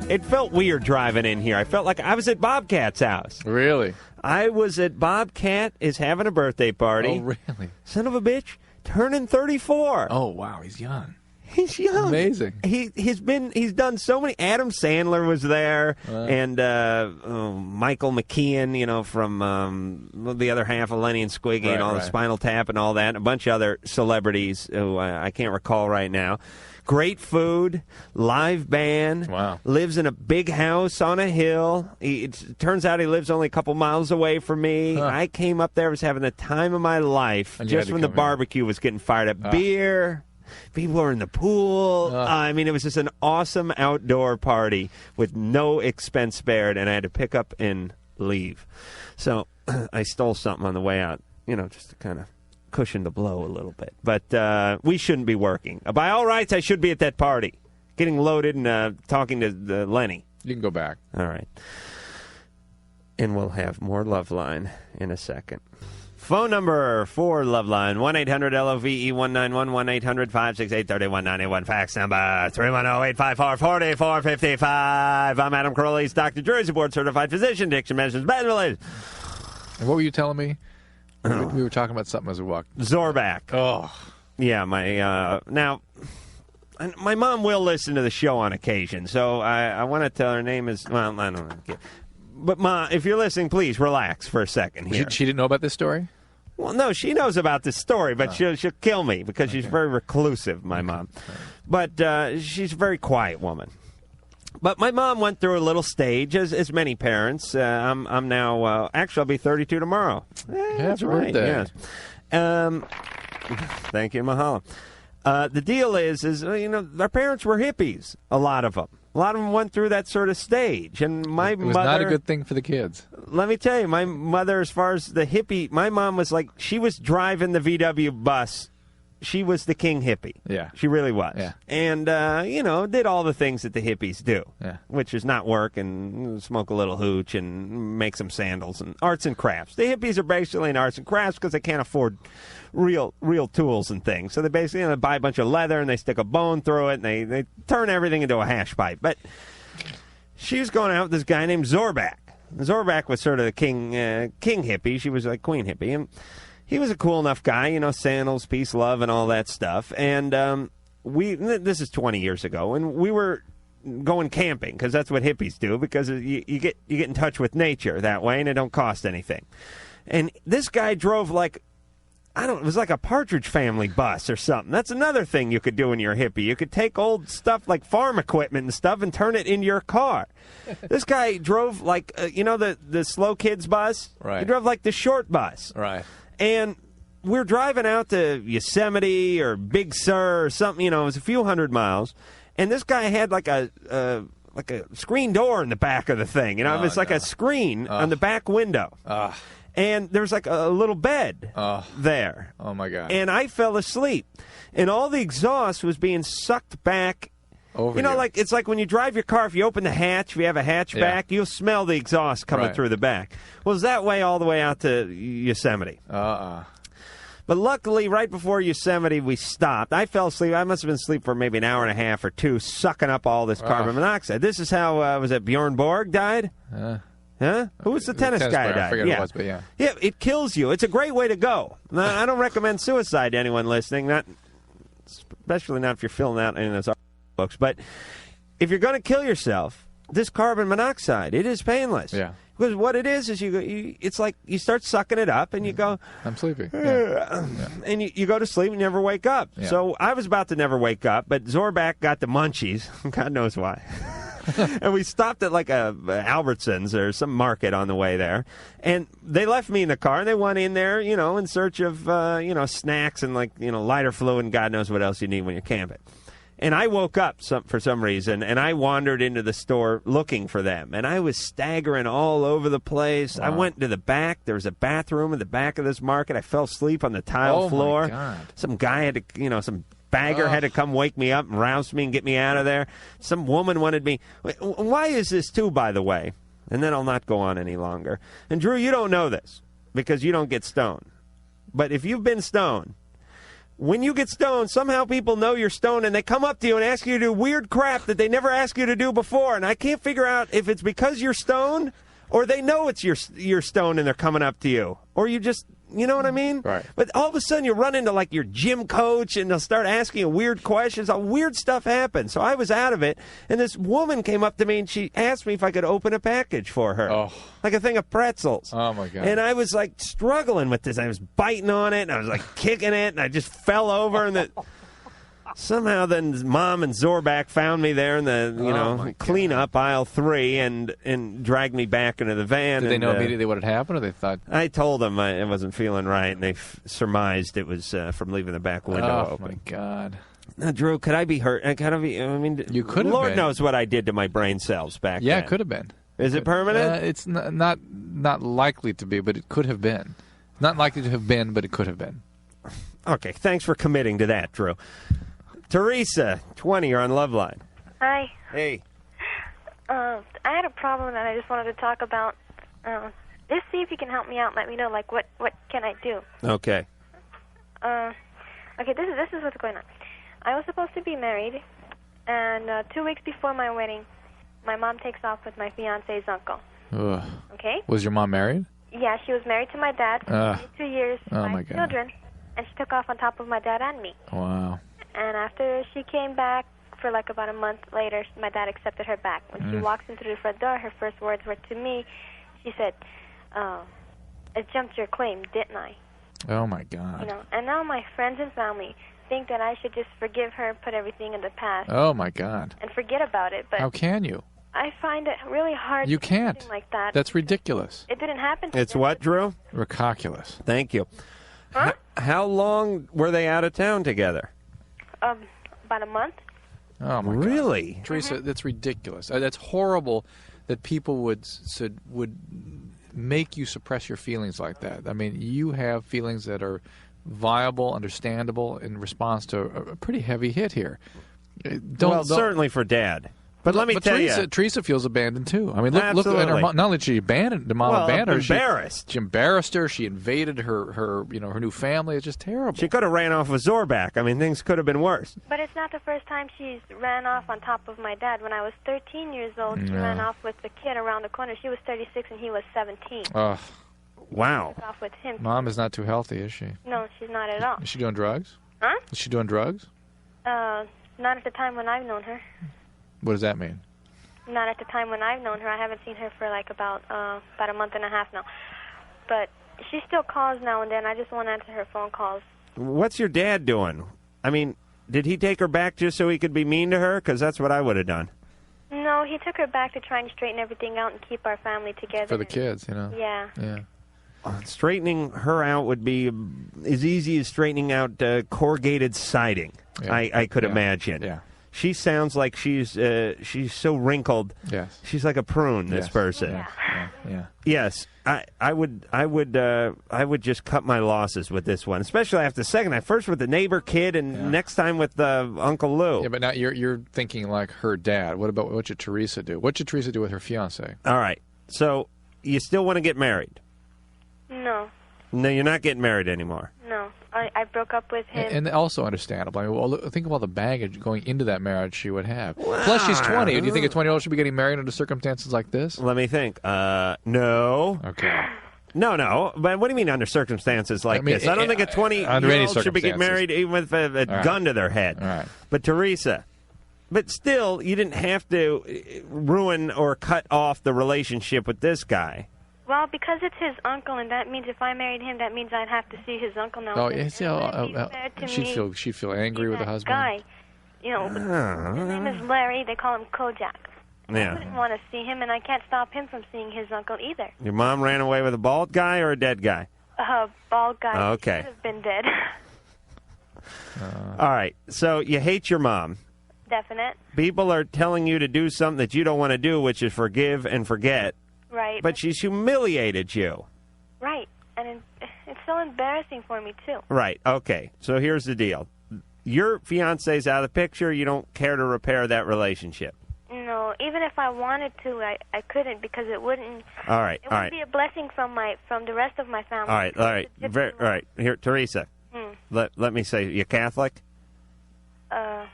It felt weird driving in here. I felt like I was at Bobcat's house. Really? I was at Bobcat is having a birthday party. Oh, really? Son of a bitch, turning 34. Oh, wow, he's young. He's young. Amazing. He's done so many. Adam Sandler was there, and Michael McKean, from the other half of Lenny and Squiggy and all the Spinal Tap and all that, and a bunch of other celebrities who I can't recall right now. Great food, live band. Wow. Lives in a big house on a hill. It turns out he lives only a couple miles away from me. Huh. I came up there, was having the time of my life, And you had just to when the come barbecue was getting fired up. Beer. People were in the pool. I mean, it was just an awesome outdoor party with no expense spared, and I had to pick up and leave. So I stole something on the way out, just to kind of cushion the blow a little bit. But we shouldn't be working. By all rights, I should be at that party, getting loaded and talking to Lenny. You can go back. All right. And we'll have more Loveline in a second. Phone number for Loveline, 1-800-LOVE-191, 1-800-568-3191. Fax number, 310-854-4455. I'm Adam Carolla. He's Dr. Jersey Board Certified Physician, Diction Medicines, Bed Related. And what were you telling me? We were talking about something as we walked. Zorbac. Oh. Yeah, now, my mom will listen to the show on occasion, so I want to tell her name is, well, I don't know. But, Ma, if you're listening, please relax for a second here. She didn't know about this story? Well, no, she knows about this story, but she'll kill me because she's very reclusive, my mom. But she's a very quiet woman. But my mom went through a little stage, as many parents. I'm now, actually, I'll be 32 tomorrow. That's right, birthday. yes. Thank you, Mahalo. The deal is, our parents were hippies, a lot of them. A lot of them went through that sort of stage, and my mother... It was not a good thing for the kids. Let me tell you, my mother, as far as the hippie, my mom was like, she was driving the VW bus. She was the king hippie. Yeah. She really was. Yeah. And, did all the things that the hippies do, which is not work and smoke a little hooch and make some sandals and arts and crafts. The hippies are basically in arts and crafts because they can't afford real tools and things. So they basically buy a bunch of leather and they stick a bone through it and they turn everything into a hash pipe. But she was going out with this guy named Zorbac. Zorbac was sort of the king hippie. She was like queen hippie. And he was a cool enough guy, sandals, peace, love, and all that stuff. And this is 20 years ago, and we were going camping because that's what hippies do because you get in touch with nature that way, and it don't cost anything. And this guy drove it was like a Partridge Family bus or something. That's another thing you could do when you're a hippie. You could take old stuff like farm equipment and stuff and turn it into your car. This guy drove the slow kids bus? Right. He drove like the short bus. Right. And we're driving out to Yosemite or Big Sur or something, it was a few hundred miles. And this guy had like a screen door in the back of the thing. You know, it was like a screen on the back window. And there's like a little bed there. Oh, my God. And I fell asleep. And all the exhaust was being sucked back. Over like it's like when you drive your car, if you open the hatch, if you have a hatchback, you'll smell the exhaust coming through the back. Well, it's that way all the way out to Yosemite. But luckily, right before Yosemite, we stopped. I fell asleep. I must have been asleep for maybe an hour and a half or two, sucking up all this carbon monoxide. This is how, was it Bjorn Borg died? Huh? Who was the tennis guy player? died? I forget who it was, but yeah. Yeah, it kills you. It's a great way to go. I don't recommend suicide to anyone listening, especially not if you're filling out any of those books. But if you're going to kill yourself, this carbon monoxide, it is painless. Yeah. Because what it is it's like you start sucking it up and you go, I'm sleepy. And you go to sleep and never wake up. Yeah. So I was about to never wake up, but Zorback got the munchies. God knows why. And we stopped at like a Albertsons or some market on the way there. And they left me in the car and they went in there, in search of, snacks and lighter fluid and God knows what else you need when you're camping. And I woke up for some reason, and I wandered into the store looking for them. And I was staggering all over the place. Wow. I went to the back. There was a bathroom in the back of this market. I fell asleep on the tile floor. My God. Some guy had to, some bagger had to come wake me up and rouse me and get me out of there. Some woman wanted me. Why is this, too, by the way? And then I'll not go on any longer. And, Drew, you don't know this because you don't get stoned. But if you've been stoned, when you get stoned, somehow people know you're stoned, and they come up to you and ask you to do weird crap that they never asked you to do before. And I can't figure out if it's because you're stoned or they know it's you're stoned and they're coming up to you. Or you just, you know what I mean? Right. But all of a sudden you run into, like, your gym coach, and they'll start asking you weird questions. All weird stuff happens. So I was out of it, and this woman came up to me, and she asked me if I could open a package for her. Oh. Like a thing of pretzels. Oh, my God. And I was, like, struggling with this. I was biting on it, and I was, like, kicking it, and I just fell over, and somehow then Mom and Zorback found me there in the, cleanup aisle 3 and dragged me back into the van. Did they know immediately what had happened, or they thought? I told them I wasn't feeling right, and they surmised it was from leaving the back window open. Oh, my God. Now, Drew, could I be hurt? You could have Lord been. knows what I did to my brain cells back then. Yeah, it could have been. Is it permanent? It's not likely to be, but it could have been. Not likely to have been, but it could have been. Okay, thanks for committing to that, Drew. Teresa, 20, you're on Loveline. Hi. Hey. I had a problem that I just wanted to talk about. Just see if you can help me out. Let me know, like, what can I do? Okay. Okay, this is what's going on. I was supposed to be married, and 2 weeks before my wedding, my mom takes off with my fiancé's uncle. Ugh. Okay? Was your mom married? Yeah, she was married to my dad for 2 years, 5 children, and she took off on top of my dad and me. Wow. And after she came back, for like about a month later, my dad accepted her back. When she walks into the front door, her first words were to me. She said, "I jumped your claim, didn't I?" Oh, my God. And now my friends and family think that I should just forgive her, put everything in the past. Oh, my God. And forget about it. But how can you? I find it really hard You to can't. do something like that. That's ridiculous. It didn't happen to It's them. what, Drew? Ridiculous. Thank you. Huh? How long were they out of town together? About a month. Oh, my really? God. Teresa, that's ridiculous. That's horrible that people would make you suppress your feelings like that. I mean, you have feelings that are viable, understandable in response to a pretty heavy hit here. Certainly for Dad. But let me tell you, Teresa feels abandoned too. I mean, look at her. Not only did she abandon the mom, abandoned her. Embarrassed. She embarrassed her. She invaded her new family. It's just terrible. She could have ran off with Zorback. I mean, things could have been worse. But it's not the first time she's ran off on top of my dad. When I was 13 years old, she ran off with the kid around the corner. She was 36 and he was 17. Ugh. Wow. She was off with him. Mom is not too healthy, is she? No, she's not at all. Is she doing drugs? Huh? Is she doing drugs? Not at the time when I've known her. What does that mean? Not at the time when I've known her. I haven't seen her for like about a month and a half now. But she still calls now and then. I just won't answer her phone calls. What's your dad doing? I mean, did he take her back just so he could be mean to her? Because that's what I would have done. No, he took her back to try and straighten everything out and keep our family together. For the kids, Yeah. Yeah. Straightening her out would be as easy as straightening out corrugated siding. Yeah. I could imagine. Yeah. She sounds like she's so wrinkled. Yes. She's like a prune. This Yes. person. Yeah. Yes, I would just cut my losses with this one, especially after the second night. First with the neighbor kid, and next time with Uncle Lou. Yeah, but now you're thinking like her dad. What should Teresa do? What should Teresa do with her fiance? All right. So you still want to get married? No, No, you're not getting married anymore. no. I broke up with him. And also understandable. I mean, well, think of all the baggage going into that marriage she would have. Plus, she's 20. Do you think a 20-year-old should be getting married under circumstances like this? Let me think. No. Okay. No. But what do you mean under circumstances like this? I don't think a 20-year-old should be getting married even with a gun to their head. All right. But Teresa, but still, you didn't have to ruin or cut off the relationship with this guy. Well, because it's his uncle, and that means if I married him, that means I'd have to see his uncle now. Oh, she'd feel angry with the husband. Guy, you know, his name is Larry. They call him Kojak. I wouldn't want to see him, and I can't stop him from seeing his uncle either. Your mom ran away with a bald guy or a dead guy? Bald guy. Okay. He should have been dead. All right. So you hate your mom. Definite. People are telling you to do something that you don't want to do, which is forgive and forget. Right. But she's humiliated you. Right. And it's so embarrassing for me, too. Right. Okay. So here's the deal. Your fiancé's out of the picture. You don't care to repair that relationship. No, even if I wanted to, I couldn't because it wouldn't. All right. It wouldn't be a blessing from the rest of my family. All right. All right. Here, Teresa. Let me say, you Catholic? Yeah.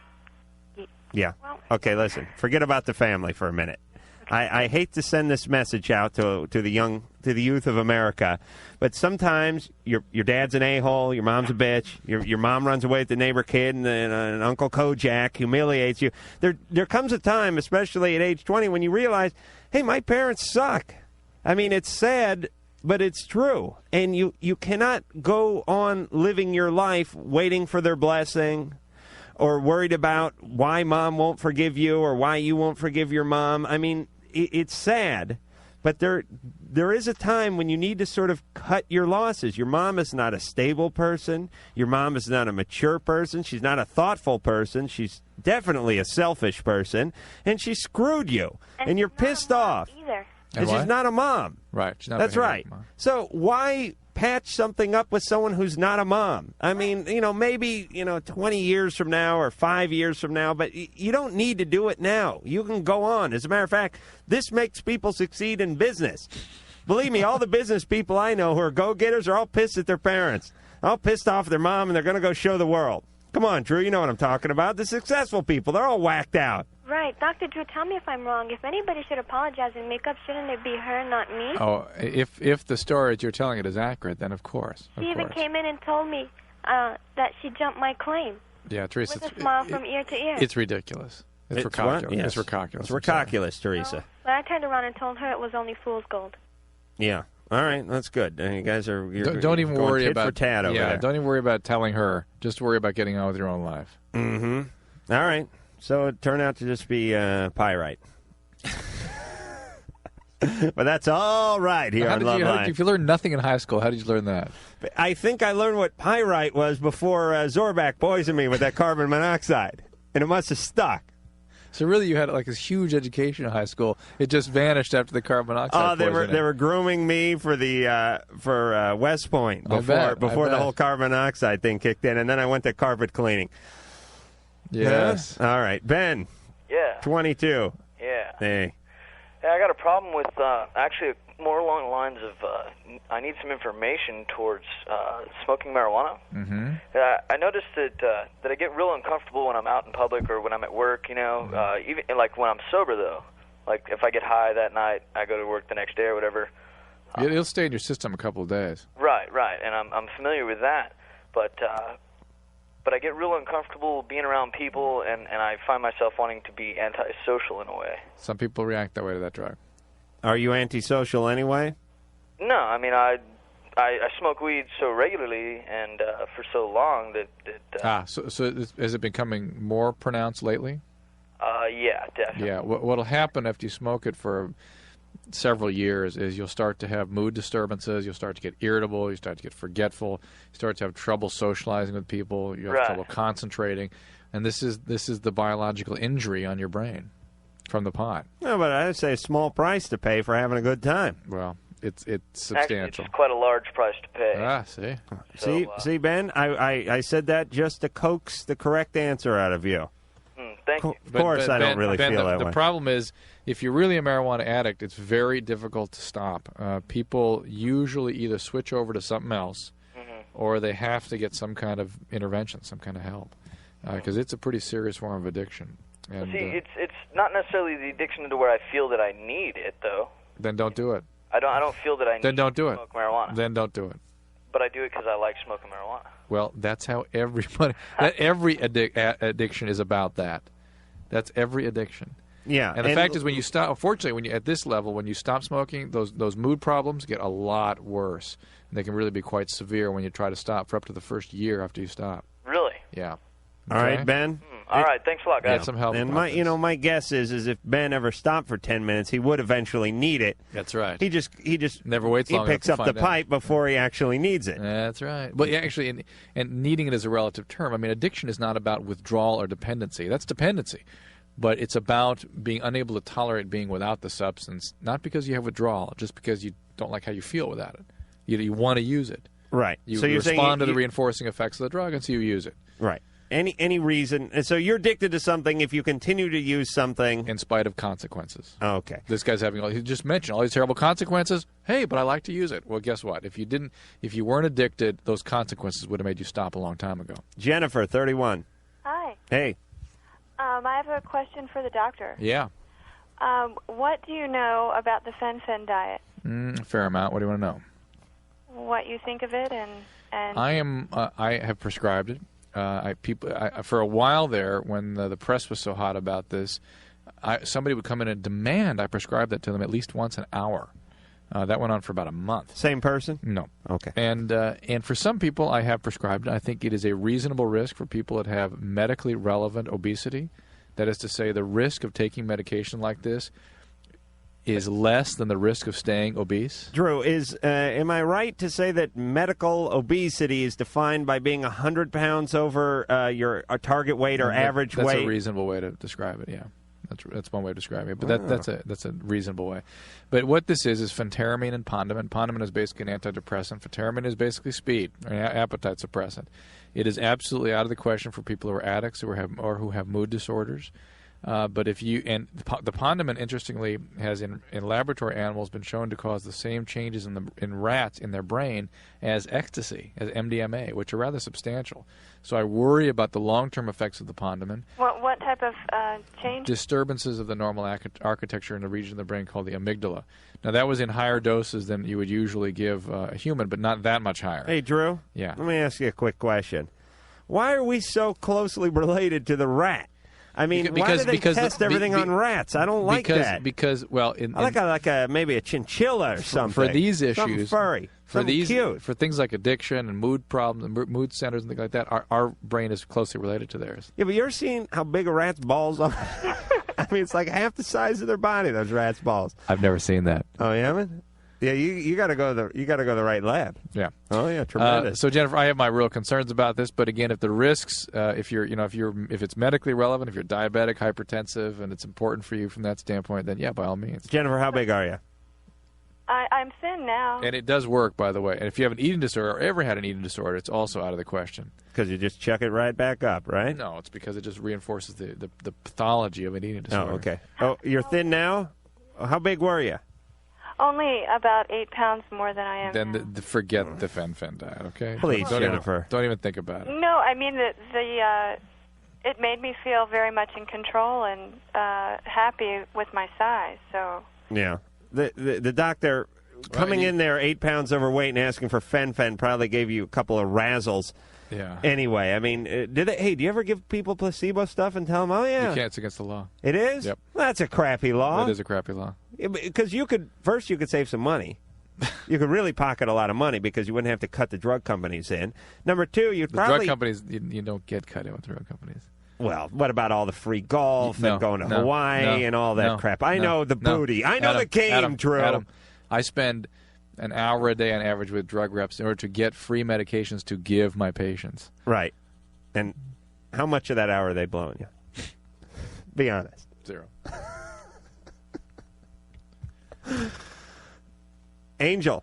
Well, Okay. Listen. Forget about the family for a minute. I hate to send this message out to the youth of America, but sometimes your dad's an a-hole, your mom's a bitch, your mom runs away with the neighbor kid, and Uncle Kojak humiliates you. There comes a time, especially at age 20, when you realize, hey, my parents suck. I mean, it's sad, but it's true, and you cannot go on living your life waiting for their blessing, or worried about why mom won't forgive you or why you won't forgive your mom. I mean, it's sad, but there is a time when you need to sort of cut your losses. Your mom is not a stable person. Your mom is not a mature person. She's not a thoughtful person. She's definitely a selfish person, and she screwed you, and you're pissed off. Either. And she's not a mom. Right. She's not That's right. Mom. So why patch something up with someone who's not a mom? I mean, maybe, 20 years from now or 5 years from now, but you don't need to do it now. You can go on. As a matter of fact, this makes people succeed in business. Believe me, all the business people I know who are go-getters are all pissed at their parents, all pissed off at their mom, and they're going to go show the world. Come on, Drew, you know what I'm talking about. The successful people, they're all whacked out. Right. Dr. Drew, tell me if I'm wrong. If anybody should apologize and make up, shouldn't it be her, not me? Oh, if the story that you're telling it is accurate, then of course. She even came in and told me that she jumped my claim. Yeah, Teresa. With a smile from ear to ear. It's ridiculous. It's ridiculous. Yes. It's ridiculous. It's ridiculous, Teresa. But I turned around and told her it was only fool's gold. Yeah. All right, that's good. You guys are don't even going worry tit about for tat over there. Don't even worry about telling her. Just worry about getting on with your own life. Mm-hmm. All right. So it turned out to just be pyrite. But that's all right here on Loveline. If you learned nothing in high school, how did you learn that? I think I learned what pyrite was before Zorback poisoned me with that carbon monoxide, and it must have stuck. So really, you had like this huge education in high school. It just vanished after the carbon monoxide poisoning. They were grooming me for the West Point before the whole carbon monoxide thing kicked in, and then I went to carpet cleaning. Yes. All right, Ben. Yeah. 22. Yeah. Hey. Yeah, I got a problem with actually more along the lines of I need some information towards smoking marijuana. Mm-hmm. I noticed that I get real uncomfortable when I'm out in public or when I'm at work. Even like when I'm sober though. Like if I get high that night, I go to work the next day or whatever. It'll stay in your system a couple of days. Right, and I'm familiar with that, but I get real uncomfortable being around people, and I find myself wanting to be antisocial in a way. Some people react that way to that drug. Are you antisocial anyway? No, I mean I smoke weed so regularly and for so long that. So is it becoming more pronounced lately? Yeah, definitely. Yeah, what'll happen after you smoke it for several years is you'll start to have mood disturbances, you'll start to get irritable, you start to get forgetful, you start to have trouble socializing with people, you have trouble concentrating. And this is the biological injury on your brain from the pot. No, but I'd say a small price to pay for having a good time. Well, it's substantial. Actually, it's quite a large price to pay. See? See, Ben, I said that just to coax the correct answer out of you. Thank you. Of course, I don't really feel that way. The problem is, if you're really a marijuana addict, it's very difficult to stop. People usually either switch over to something else, or they have to get some kind of intervention, some kind of help, because it's a pretty serious form of addiction. And, see, it's not necessarily the addiction to where I feel that I need it, though. Then don't do it. I don't feel that I need don't do to smoke marijuana. Then don't do it. But I do it because I like smoking marijuana. Well, that's how everybody. Every addiction is about that. That's every addiction. Yeah, and the fact is, when you stop, unfortunately, when you at this level, when you stop smoking, those mood problems get a lot worse. And they can really be quite severe when you try to stop for up to the first year after you stop. Really? Yeah. All right, Ben. All right, thanks a lot, guys. Get some help. And my guess is if Ben ever stopped for 10 minutes, he would eventually need it. That's right. He just never waits long enough He picks to up the find out. pipe before he actually needs it. That's right. But actually, and needing it is a relative term. I mean, addiction is not about withdrawal or dependency. That's dependency. But it's about being unable to tolerate being without the substance, not because you have withdrawal, just because you don't like how you feel without it. You want to use it. Right. You so you're respond to saying the reinforcing effects of the drug, and so you use it. Right. Any reason? And so you're addicted to something if you continue to use something in spite of consequences. Oh, okay. This guy's having he just mentioned all these terrible consequences. Hey, but I like to use it. Well, guess what? If you weren't addicted, those consequences would have made you stop a long time ago. Jennifer, 31. Hi. Hey. I have a question for the doctor. Yeah. What do you know about the fen-phen diet? A fair amount. What do you want to know? What you think of it, and I have prescribed it. For a while there, when the press was so hot about this, somebody would come in and demand I prescribe that to them at least once an hour. That went on for about a month. Same person? No. Okay. And for some people, I have prescribed it. I think it is a reasonable risk for people that have medically relevant obesity. That is to say, the risk of taking medication like this is less than the risk of staying obese. Drew, am I right to say that medical obesity is defined by being 100 pounds over your target weight or average weight? That's a reasonable way to describe it, yeah. That's one way of describing it, but that's a reasonable way. But what this is phentermine and Pondiment. Pondiment is basically an antidepressant. Phentermine is basically speed, an appetite suppressant. It is absolutely out of the question for people who are addicts or who have mood disorders. But if you the Pondiment, interestingly, has in laboratory animals been shown to cause the same changes in rats in their brain as ecstasy, as MDMA, which are rather substantial. So I worry about the long-term effects of the Pondiment. What type of change? Disturbances of the normal architecture in the region of the brain called the amygdala. Now that was in higher doses than you would usually give a human, but not that much higher. Hey, Drew. Yeah. Let me ask you a quick question. Why are we so closely related to the rat? I mean, why do they test everything on rats? I don't like that. Because, well, I like maybe a chinchilla or something. For these issues, something furry, cute. For things like addiction and mood problems and mood centers and things like that, our brain is closely related to theirs. Yeah, but you're seeing how big a rat's balls are. I mean, it's like half the size of their body. Those rats' balls. I've never seen that. Oh, you haven't? Yeah, you got to go to the right lab. Yeah. Oh yeah, tremendous. So Jennifer, I have my real concerns about this, but again, if the risks, if it's medically relevant, if you're diabetic, hypertensive, and it's important for you from that standpoint, then yeah, by all means. Jennifer, how big are you? I'm thin now. And it does work, by the way. And if you have an eating disorder or ever had an eating disorder, it's also out of the question. Because you just chuck it right back up, right? No, it's because it just reinforces the pathology of an eating disorder. Oh, okay. Oh, you're thin now? How big were you? Only about 8 pounds more than I am. Then forget the fen-phen diet, okay? Please, Jennifer. Don't even think about it. No, I mean it made me feel very much in control and happy with my size. So yeah, the doctor coming in there 8 pounds overweight and asking for fen-phen probably gave you a couple of razzles. Yeah. Anyway, I mean, do you ever give people placebo stuff and tell them, oh yeah, you can't? It's against the law. It is? Yep. Well, that's a crappy law. It is a crappy law. Because you could save some money. You could really pocket a lot of money because you wouldn't have to cut the drug companies in. Number two, the drug companies, you don't get cut in with drug companies. Well, what about all the free golf and going to Hawaii and all that crap? I know the booty. I know the game, Drew. Adam, I spend an hour a day on average with drug reps in order to get free medications to give my patients. Right. And How much of that hour are they blowing you? Be honest. 0. Angel.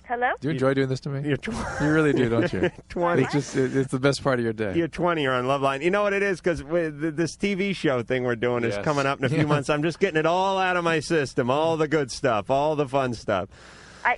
Hello? Do you enjoy doing this to me? You're You really do, don't you? 20. It's the best part of your day. You're 20. You're on Loveline. You know what it is? Because this TV show thing we're doing is coming up in a few months. I'm just getting it all out of my system, all the good stuff, all the fun stuff.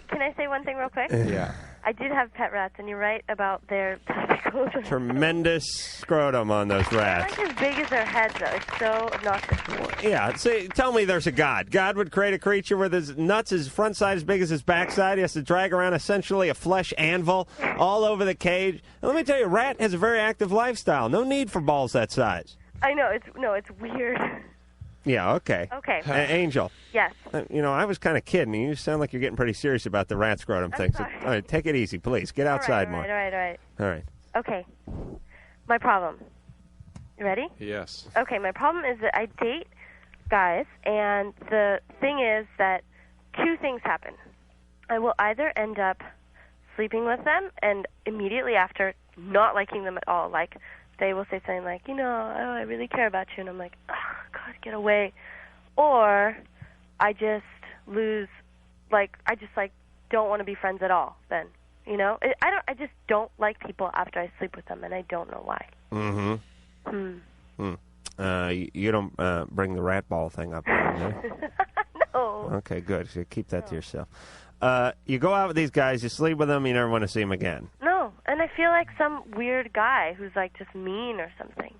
Can I say one thing real quick? Yeah. I did have pet rats, and you're right about their testicles. Tremendous scrotum on those rats. They're like as big as their heads, though. It's so obnoxious. Yeah, say, tell me there's a God. God would create a creature with his nuts, his front side as big as his backside. He has to drag around essentially a flesh anvil all over the cage. And let me tell you, a rat has a very active lifestyle. No need for balls that size. I know. It's weird. Yeah, okay. Okay. Angel. Yes. I was kind of kidding. You sound like you're getting pretty serious about the rat scrotum thing. So, all right, take it easy, please. Get outside more. All right. All right. Okay. My problem. You ready? Yes. Okay, my problem is that I date guys, and the thing is that 2 things happen. I will either end up sleeping with them and immediately after not liking them at all. Like, they will say something like, I really care about you. And I'm like, oh, God, get away. Or I just lose, I don't want to be friends at all then. I just don't like people after I sleep with them, and I don't know why. You don't bring the rat ball thing up, right? No. Okay, good. So keep that to yourself. You go out with these guys, you sleep with them, you never want to see them again. No, and I feel like some weird guy who's just mean or something.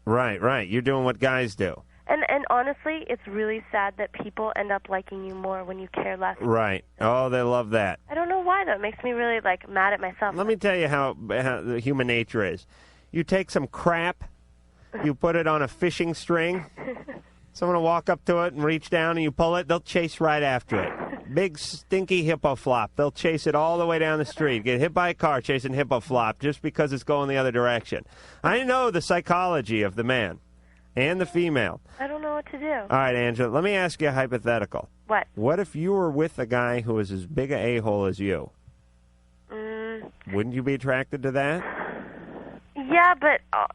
Right. You're doing what guys do. And honestly, it's really sad that people end up liking you more when you care less. Right. Oh, they love that. I don't know why, though. It makes me really, mad at myself. Let me tell you how the human nature is. You take some crap, you put it on a fishing string, someone will walk up to it and reach down and you pull it, they'll chase right after it. Big, stinky hippo flop. They'll chase it all the way down the street. Get hit by a car chasing hippo flop just because it's going the other direction. I know the psychology of the man and the female. I don't know what to do. All right, Angela, let me ask you a hypothetical. What? What if you were with a guy who was as big a a-hole as you? Wouldn't you be attracted to that? Yeah, but... All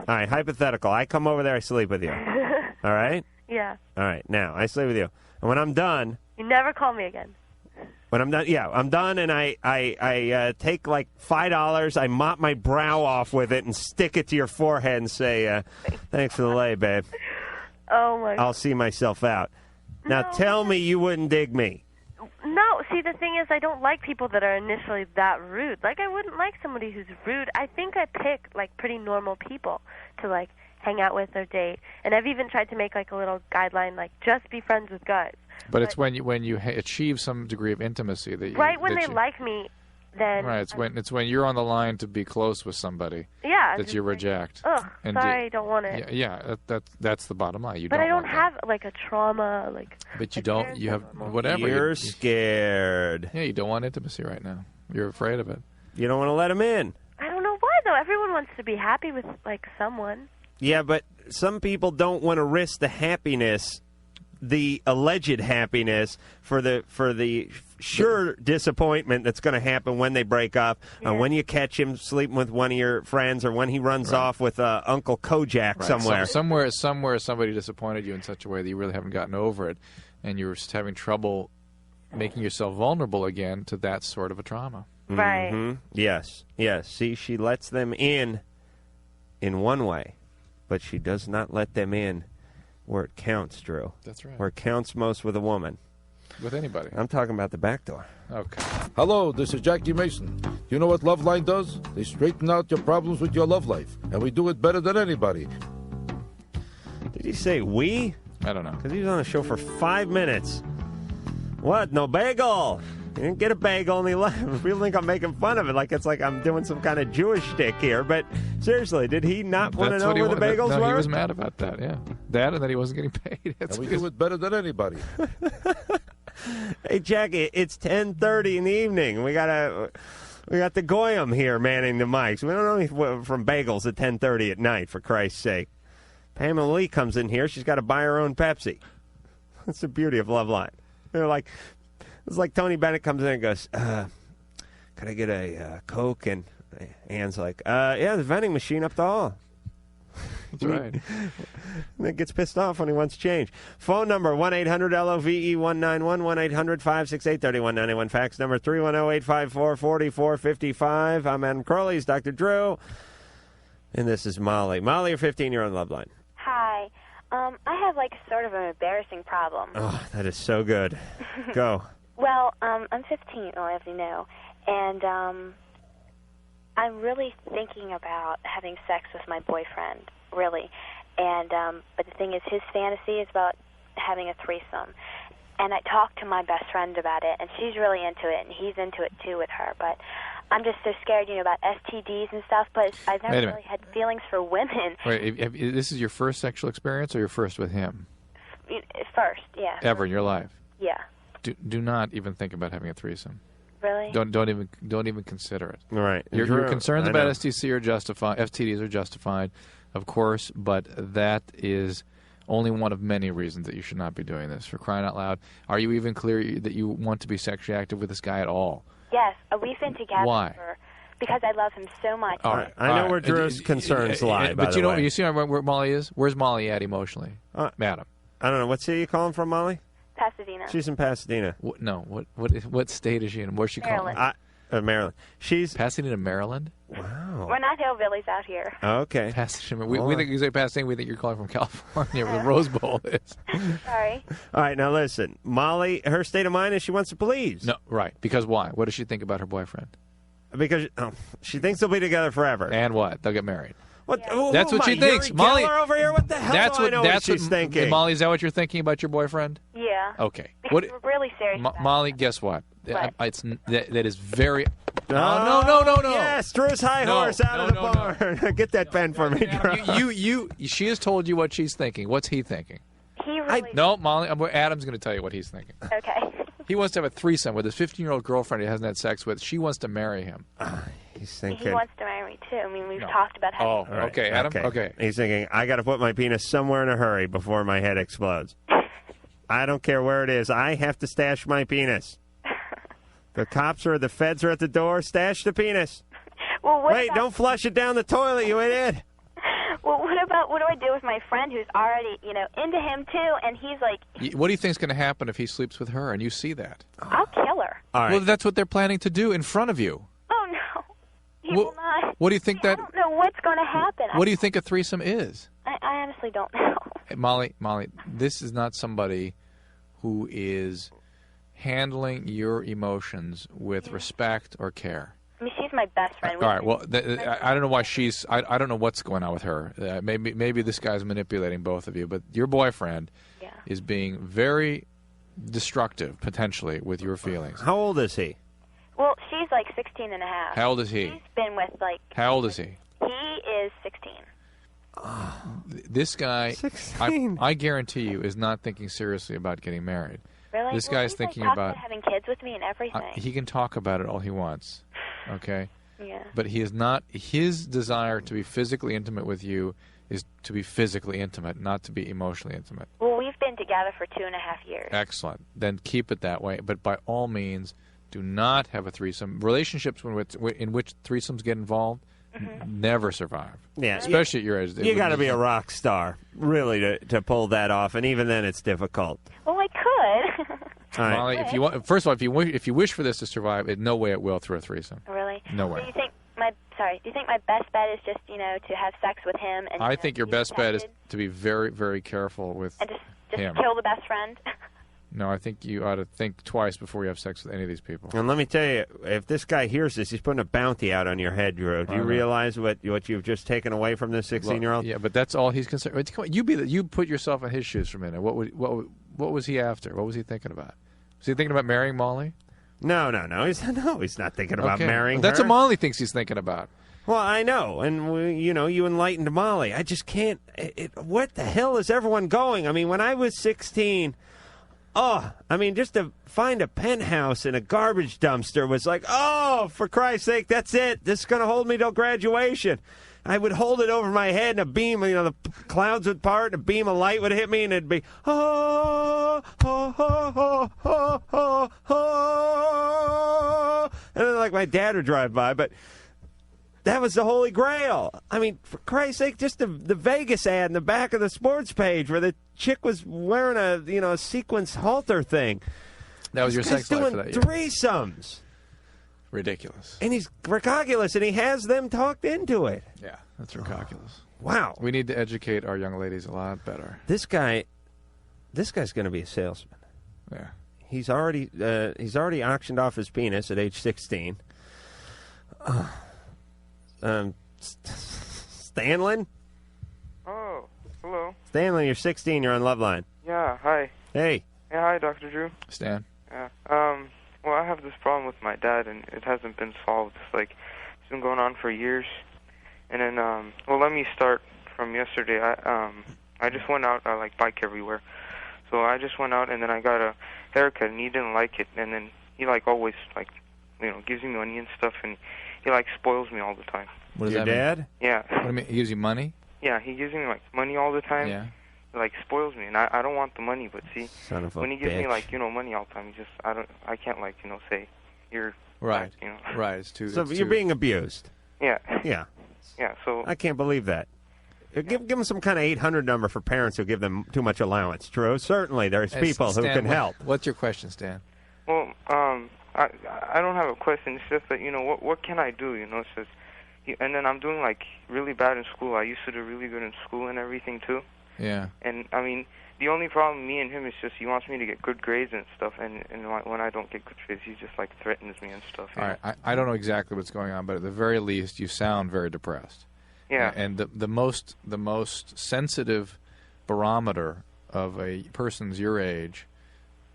right, hypothetical. I come over there, I sleep with you. All right? Yeah. All right, now, I sleep with you. And when I'm done... You never call me again. When I'm done, I'm done, and I take $5, I mop my brow off with it and stick it to your forehead and say, thanks for the lay, babe. Oh, my God. I'll see myself out. Now, tell me you wouldn't dig me. No, see, the thing is, I don't like people that are initially that rude. I wouldn't like somebody who's rude. I think I pick, pretty normal people to, hang out with or date. And I've even tried to make, a little guideline, just be friends with guys. But it's when you achieve some degree of intimacy that you... Right when they like me, then... Right, it's when you're on the line to be close with somebody that you reject. Ugh, sorry, I don't want it. Yeah, that's the bottom line. But I don't have, a trauma, But you don't, you have whatever. You're scared. Yeah, you don't want intimacy right now. You're afraid of it. You don't want to let him in. I don't know why, though. Everyone wants to be happy with, someone. Yeah, but some people don't want to risk the happiness, the alleged happiness, for the sure disappointment that's going to happen when they break up, when you catch him sleeping with one of your friends, or when he runs off with Uncle Kojak somewhere. Somewhere somebody disappointed you in such a way that you really haven't gotten over it, and you're just having trouble making yourself vulnerable again to that sort of a trauma. Right. Mm-hmm. Yes. See, she lets them in one way, but she does not let them in where it counts, Drew. That's right. Where it counts most with a woman. With anybody. I'm talking about the back door. Okay. Hello, this is Jackie Mason. Do you know what Loveline does? They straighten out your problems with your love life, and we do it better than anybody. Did he say we? I don't know. Because he was on the show for 5 minutes. What? No bagel? He didn't get a bagel and he left. People think I'm making fun of it, it's like I'm doing some kind of Jewish shtick here. But seriously, did he not want to know where the bagels were? No, he was mad about that, yeah. That and that he wasn't getting paid. And we do it better than anybody. Hey, Jackie, it's 10:30 in the evening. We got the Goyim here manning the mics. We don't know anything from bagels at 10:30 at night, for Christ's sake. Pamela Lee comes in here. She's got to buy her own Pepsi. That's the beauty of Loveline. It's like Tony Bennett comes in and goes, could I get a Coke? And Ann's like, yeah, the vending machine up the hall. That's right. Nick gets pissed off when he wants change. Phone number 1-800-LOVE-191, 1-800-568-3191. Fax number 310-854-4455. I'm Adam Carolla. He's Dr. Drew. And this is Molly. Molly, you're 15. You're on Loveline. Hi. I have like sort of an embarrassing problem. Oh, that is so good. Go. Well, I'm 15, as you know, and I'm really thinking about having sex with my boyfriend, really. And but the thing is, his fantasy is about having a threesome. And I talked to my best friend about it, and she's really into it, and he's into it too with her. But I'm just so scared, about STDs and stuff. But I've never really had feelings for women. Wait, this is your first sexual experience, or your first with him? First, yeah. Ever in your life? Yeah. Do not even think about having a threesome. Really? Don't even consider it. Right. Your concerns about STDs are justified, of course, but that is only one of many reasons that you should not be doing this. For crying out loud, are you even clear that you want to be sexually active with this guy at all? Yes, we've been together. Why? Because I love him so much. All right. I know where Drew's concerns lie, but by the way. You see where Molly is? Where's Molly at emotionally? Madam. I don't know. What city are you calling from, Molly? Pasadena. She's in Pasadena. What state is she in? Where's she calling? Maryland. She's Pasadena, Maryland. Wow. We're not hillbillies out here. Okay. Pasadena. We think you say Pasadena. We think you're calling from California, where the Rose Bowl is. Sorry. All right. Now listen, Molly. Her state of mind is she wants to please. No, right. Because why? What does she think about her boyfriend? Because she thinks they'll be together forever. And what? They'll get married. What? Yeah. That's what she thinks. Yuri Molly Geller over here. What the hell? That's do I know what she's thinking. Molly, is that what you're thinking about your boyfriend? Yeah. Okay. Because we're really serious about Molly, guess what? What? That is very. Oh, no. Yes, Drew's high horse out of the barn. Get that pen for me, Drew. She has told you what she's thinking. What's he thinking? He really. No, Molly. Adam's going to tell you what he's thinking. Okay. He wants to have a threesome with his 15-year-old girlfriend he hasn't had sex with. She wants to marry him. He's thinking. He wants to marry me too. I mean, we've talked about having. Oh, okay, Adam. Okay. He's thinking, I got to put my penis somewhere in a hurry before my head explodes. I don't care where it is. I have to stash my penis. The cops or the feds are at the door. Stash the penis. Well, Wait, don't flush it down the toilet, you idiot. Well, what do I do with my friend who's already, into him too, and he's like... What do you think's going to happen if he sleeps with her and you see that? I'll kill her. All right. Well, that's what they're planning to do in front of you. Oh, no. He will not. What do you think I don't know what's going to happen. What do you think a threesome is? I honestly don't know. Hey, Molly, this is not somebody who is handling your emotions with respect or care. I mean, she's my best friend. All right. Well, I don't know why she's. I don't know what's going on with her. Maybe this guy's manipulating both of you. But your boyfriend is being very destructive, potentially, with your feelings. How old is he? Well, she's like 16 and a half. How old is he? He's been with How old is he? He is 16. This guy, 16. I guarantee you, is not thinking seriously about getting married. Really? This guy's he's thinking talked about having kids with me and everything. He can talk about it all he wants, okay? Yeah. But he is not. His desire to be physically intimate with you is to be physically intimate, not to be emotionally intimate. Well, we've been together for 2.5 years. Excellent. Then keep it that way. But by all means, do not have a threesome. Relationships in which threesomes get involved never survive. Yeah, especially at your age. You got to be a rock star, really, to pull that off, and even then, it's difficult. Well, I could. All right. Molly, if you want, first of all, if you wish for this to survive, in no way it will through a threesome. Really? No way. So do you think my best bet is just to have sex with him and? I think your best bet is to be very, very careful with and just him. kill the best friend. No, I think you ought to think twice before you have sex with any of these people. And let me tell you, if this guy hears this, he's putting a bounty out on your head, Drew. Do you realize what you've just taken away from this 16-year-old? Yeah, but that's all he's concerned. Come on, you put yourself in his shoes for a minute. What was he after? What was he thinking about? Was he thinking about marrying Molly? No. He's not thinking about marrying That's her. what Molly thinks he's thinking about. Well, I know, and you enlightened Molly. I just can't. What the hell is everyone going? I mean, when I was 16. Just to find a penthouse in a garbage dumpster was like, for Christ's sake, that's it. This is going to hold me till graduation. I would hold it over my head, and a beam, the clouds would part, and a beam of light would hit me, and it'd be, and then, my dad would drive by, but That was the Holy Grail. I mean, for Christ's sake, just the Vegas ad in the back of the sports page where the chick was wearing a sequence halter thing. That was your sex life for that year. Threesomes. Ridiculous. And he's ridiculous, and he has them talked into it. Yeah, that's ridiculous. Wow. We need to educate our young ladies a lot better. This guy's going to be a salesman. Yeah. He's already auctioned off his penis at age 16. Stanley? Oh, hello. Stanley, you're 16. You're on Loveline. Yeah, hi. Hey. Yeah, hi, Dr. Drew. Stan. Yeah. Well, I have this problem with my dad, and it hasn't been solved. It's been going on for years. And then, well, let me start from yesterday. I just went out. I bike everywhere. So I just went out, and then I got a haircut, and he didn't like it. And then he always gives me money and stuff, and he spoils me all the time. What does Your that mean? dad? Yeah. What do you mean? He gives you money? Yeah, he gives me money all the time. Yeah. He spoils me, and I don't want the money. But see, Son of a when he gives me bitch. money all the time, I can't say you're right. Right. It's too. So it's you're too... being abused. Yeah. Yeah. Yeah. So I can't believe that. Give them some kind of 800 number for parents who give them too much allowance. True. Certainly, there's people who Stan, can help. What's your question, Stan? Well, I don't have a question. It's just that what can I do? It's just, and then I'm doing really bad in school. I used to do really good in school and everything too. Yeah. And I mean, the only problem me and him is just he wants me to get good grades and stuff. And when I don't get good grades, he just threatens me and stuff. All right. I don't know exactly what's going on, but at the very least, you sound very depressed. Yeah. And the most sensitive barometer of a person's your age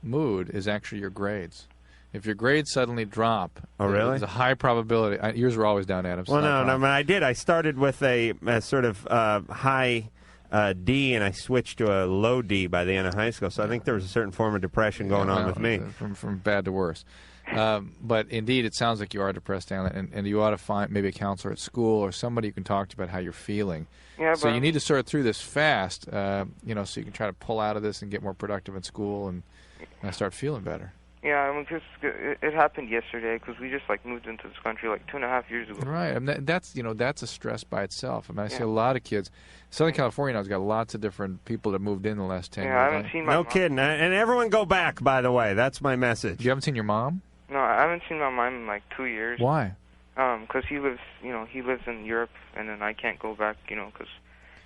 mood is actually your grades. If your grades suddenly drop, there's a high probability. Yours were always down, Adam. So Well, no, I did. I started with a sort of high D, and I switched to a low D by the end of high school. So I think there was a certain form of depression going on with me. From bad to worse. But indeed, it sounds like you are depressed, Alan, and you ought to find maybe a counselor at school or somebody you can talk to about how you're feeling. Yeah, so but you need to sort through this fast, so you can try to pull out of this and get more productive in school and start feeling better. Yeah, I mean, it happened yesterday because we just moved into this country 2.5 years ago. Right, and that's a stress by itself. I mean, I see a lot of kids. Southern California now has got lots of different people that moved in the last 10 years. I haven't seen my No mom. kidding. And everyone go back, by the way. That's my message. You haven't seen your mom? No, I haven't seen my mom in 2 years. Why? Because he lives in Europe, and then I can't go back, because.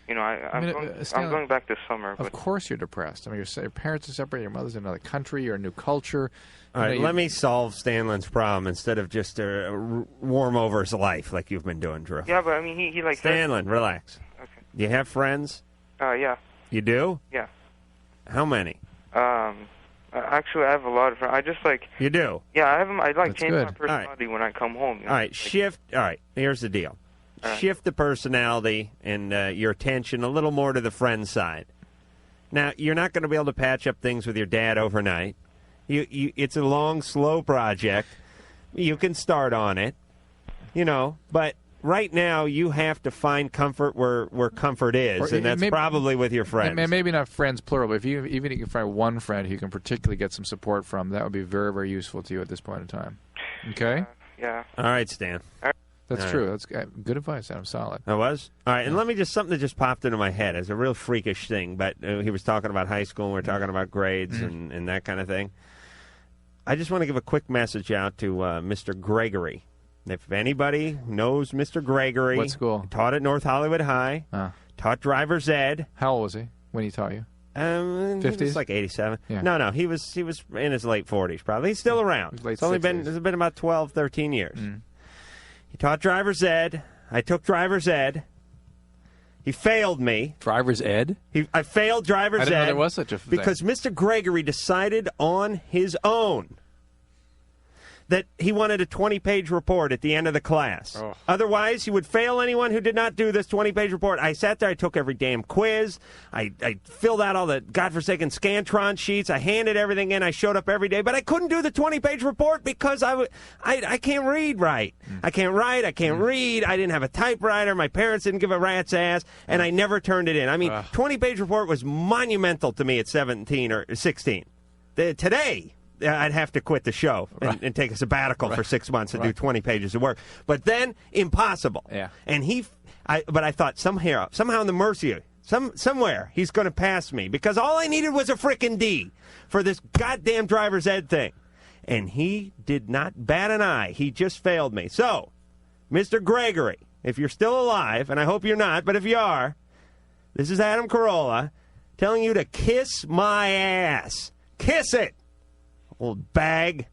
I'm going back this summer. Of course you're depressed. I mean, your parents are separated, your mother's in another country, you're a new culture. All right, let me solve Stanley's problem instead of just warm over his life like you've been doing, Drew. Yeah, but I mean, he Stanley, relax. Okay. Do you have friends? Yeah. You do? Yeah. How many? Actually, I have a lot of friends. I just You do? Yeah, I have them. I That's change good. my personality when I come home. All right, shift. All right, here's the deal. Shift the personality and your attention a little more to the friend side. Now, you're not going to be able to patch up things with your dad overnight. It's a long, slow project. You can start on it, but right now you have to find comfort where comfort is, and that's probably with your friends. And maybe not friends, plural, but even if you can find one friend who you can particularly get some support from, that would be very, very useful to you at this point in time. Okay? Yeah. All right, Stan. That's All true. right. That's good advice, Adam. Solid. I was? All right, and let me something that just popped into my head. It's a real freakish thing, but he was talking about high school, and we're talking about grades and that kind of thing. I just want to give a quick message out to Mr. Gregory. If anybody knows Mr. Gregory. What school? Taught at North Hollywood High. Taught driver's ed. How old was he when he taught you? 50s? He was 87. Yeah. No, he was in his late 40s probably. He's still around. Late it's only 60s. it's been about 12, 13 years. He taught driver's ed. I took driver's ed. He failed me. Driver's ed? I failed driver's ed. I didn't know there was such a thing. Because Mr. Gregory decided on his own that he wanted a 20-page report at the end of the class. Oh. Otherwise, he would fail anyone who did not do this 20-page report. I sat there. I took every damn quiz. I filled out all the godforsaken Scantron sheets. I handed everything in. I showed up every day. But I couldn't do the 20-page report because I can't read right. I can't write. I can't read. I didn't have a typewriter. My parents didn't give a rat's ass. And I never turned it in. I mean, 20-page report was monumental to me at 17 or 16. Today, I'd have to quit the show and take a sabbatical for 6 months and do 20 pages of work. But then, impossible. Yeah. And but I thought somehow in the Mercier, somewhere, he's going to pass me because all I needed was a frickin' D for this goddamn driver's ed thing. And he did not bat an eye. He just failed me. So, Mr. Gregory, if you're still alive, and I hope you're not, but if you are, this is Adam Carolla telling you to kiss my ass. Kiss it, old bag,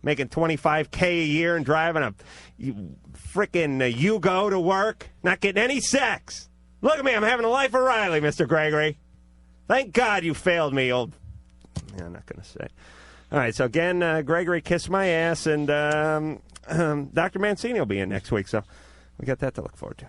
making $25K a year and driving a frickin' Yugo to work, not getting any sex. Look at me, I'm having a life of Riley, Mr. Gregory. Thank God you failed me, old... Yeah, I'm not going to say. All right, so again, Gregory, kiss my ass, and Dr. Mancini will be in next week, so we got that to look forward to.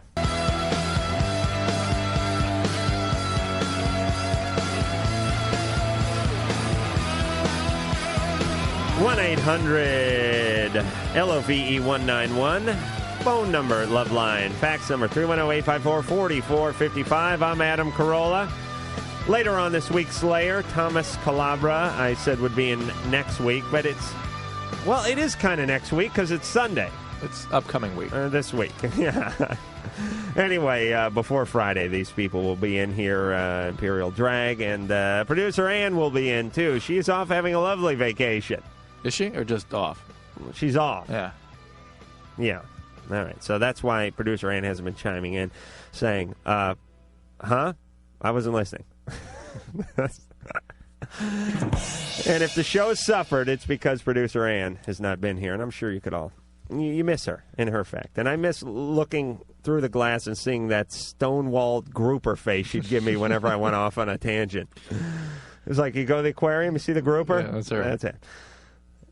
1-800-LOVE-191. Phone number, Loveline. Fax number, 310-854-4455. I'm Adam Carolla. Later on this week's Slayer, Thomas Calabra, I said would be in next week, but it is kind of next week because it's Sunday. It's upcoming week. This week, yeah. Anyway, before Friday, these people will be in here, Imperial Drag, and producer Ann will be in, too. She's off having a lovely vacation. Is she, or just off? She's off. Yeah. Yeah. All right. So that's why producer Ann hasn't been chiming in, saying, huh? I wasn't listening. And if the show's suffered, it's because producer Ann has not been here, and I'm sure you could all... You miss her, in her fact. And I miss looking through the glass and seeing that stonewalled grouper face she'd give me whenever I went off on a tangent. It was like, you go to the aquarium, you see the grouper? Yeah, that's her. That's it.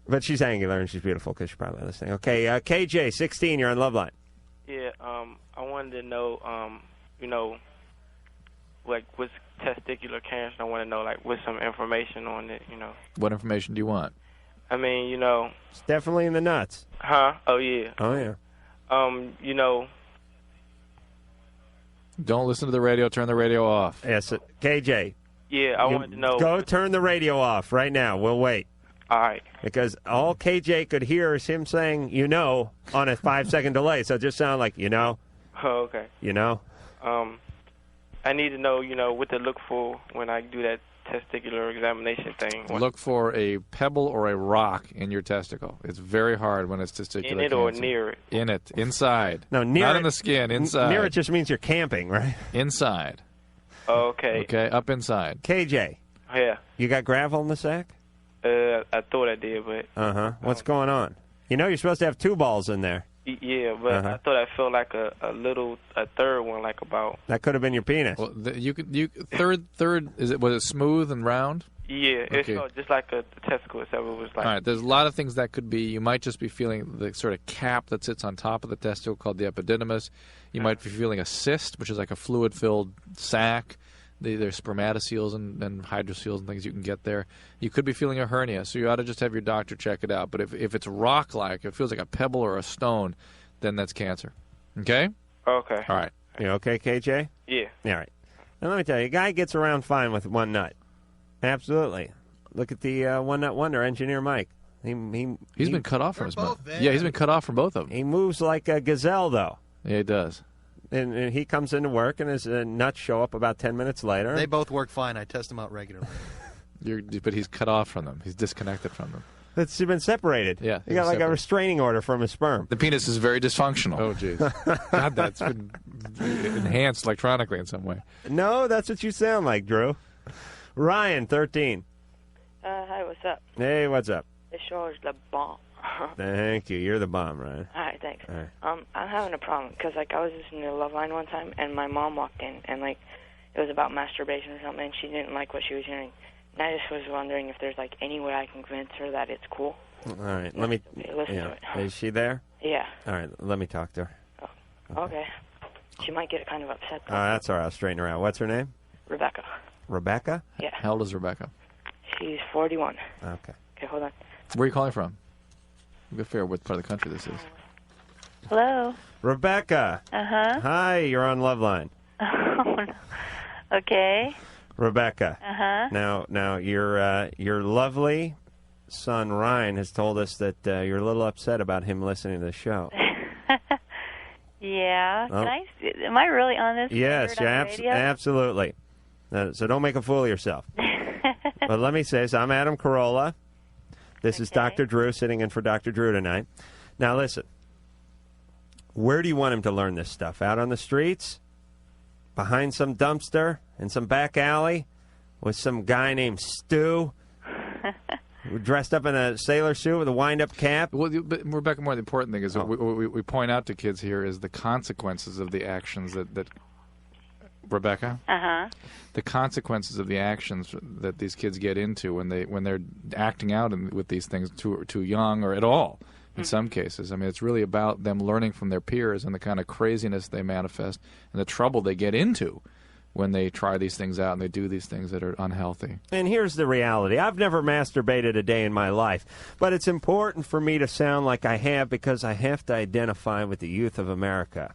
But she's angular and she's beautiful because she's probably listening. Okay, KJ, 16, you're on Loveline. Yeah, I wanted to know, like, what's testicular cancer? I want to know, like, what's some information on it, What information do you want? I mean, It's definitely in the nuts. Huh? Oh, yeah. Oh, yeah. Don't listen to the radio. Turn the radio off. Yes, KJ. Yeah, I wanted to know. Go turn the radio off right now. We'll wait. All right. Because all KJ could hear is him saying, on a 5-second delay. So it just sounded like, Oh, okay. I need to know, what to look for when I do that testicular examination thing. Look for a pebble or a rock in your testicle. It's very hard when it's testicular In it cancer. or near it? In it. Inside. No, near Not it, in the skin. Inside. Near it just means you're camping, right? Inside. Okay. Okay, up inside. KJ. Yeah. You got gravel in the sack? I thought I did, but... Uh-huh. What's going on? You're supposed to have 2 balls in there. Yeah, but I thought I felt like a third one, like about... That could have been your penis. Well, third, was it smooth and round? Yeah, Okay. it felt just like a testicle itself. It was like... All right, there's a lot of things that could be. You might just be feeling the sort of cap that sits on top of the testicle called the epididymis. You might be feeling a cyst, which is like a fluid-filled sac. There's spermatoseals and hydroseals and things you can get there. You could be feeling a hernia, so you ought to just have your doctor check it out. But if it's rock-like, if it feels like a pebble or a stone, then that's cancer. Okay? Okay. All right. You okay, KJ? Yeah. All right. Now, let me tell you, a guy gets around fine with one nut. Absolutely. Look at the One Nut Wonder, Engineer Mike. He's been cut off from his mouth. Yeah, he's been cut off from both of them. He moves like a gazelle, though. Yeah, he does. And he comes into work, and his nuts show up about 10 minutes later. They both work fine. I test them out regularly. But he's cut off from them. He's disconnected from them. It's been separated. Yeah. He got like a restraining order from his sperm. The penis is very dysfunctional. Oh, jeez. God, that's been enhanced electronically in some way. No, that's what you sound like, Drew. Ryan, 13. Hi, what's up? Hey, what's up? The show is the bomb. Thank you. You're the bomb, Ryan. All right, thanks. All right. I'm having a problem because, I was listening to Loveline one time, and my mom walked in, and, it was about masturbation or something, and she didn't like what she was hearing. And I just was wondering if there's, any way I can convince her that it's cool. All right. Let me... listen to it. Is she there? Yeah. All right. Let me talk to her. Okay. She might get kind of upset. That's all right. I'll straighten her out. What's her name? Rebecca. Rebecca? Yeah. How old is Rebecca? She's 41. Okay. Okay, hold on. Where are you calling from? We'll figure out what part of the country this is. Hello. Rebecca. Uh-huh. Hi, you're on Loveline. Okay. Rebecca. Uh-huh. Now, you're lovely, son, Ryan, has told us that you're a little upset about him listening to the show. Yeah. Oh. Am I really on this? Yes, absolutely. So don't make a fool of yourself. But let me say this. I'm Adam Carolla. This is Dr. Drew sitting in for Dr. Drew tonight. Now, listen. Where do you want him to learn this stuff? Out on the streets? Behind some dumpster? In some back alley? With some guy named Stu? Dressed up in a sailor suit with a wind-up cap? Well, but Rebecca, more the important thing is we point out to kids here is the consequences of the actions that Rebecca? Uh-huh. The consequences of the actions that these kids get into when they're acting out with these things too young or at all. In some cases, I mean, it's really about them learning from their peers and the kind of craziness they manifest and the trouble they get into when they try these things out and they do these things that are unhealthy. And here's the reality. I've never masturbated a day in my life, but it's important for me to sound like I have because I have to identify with the youth of America.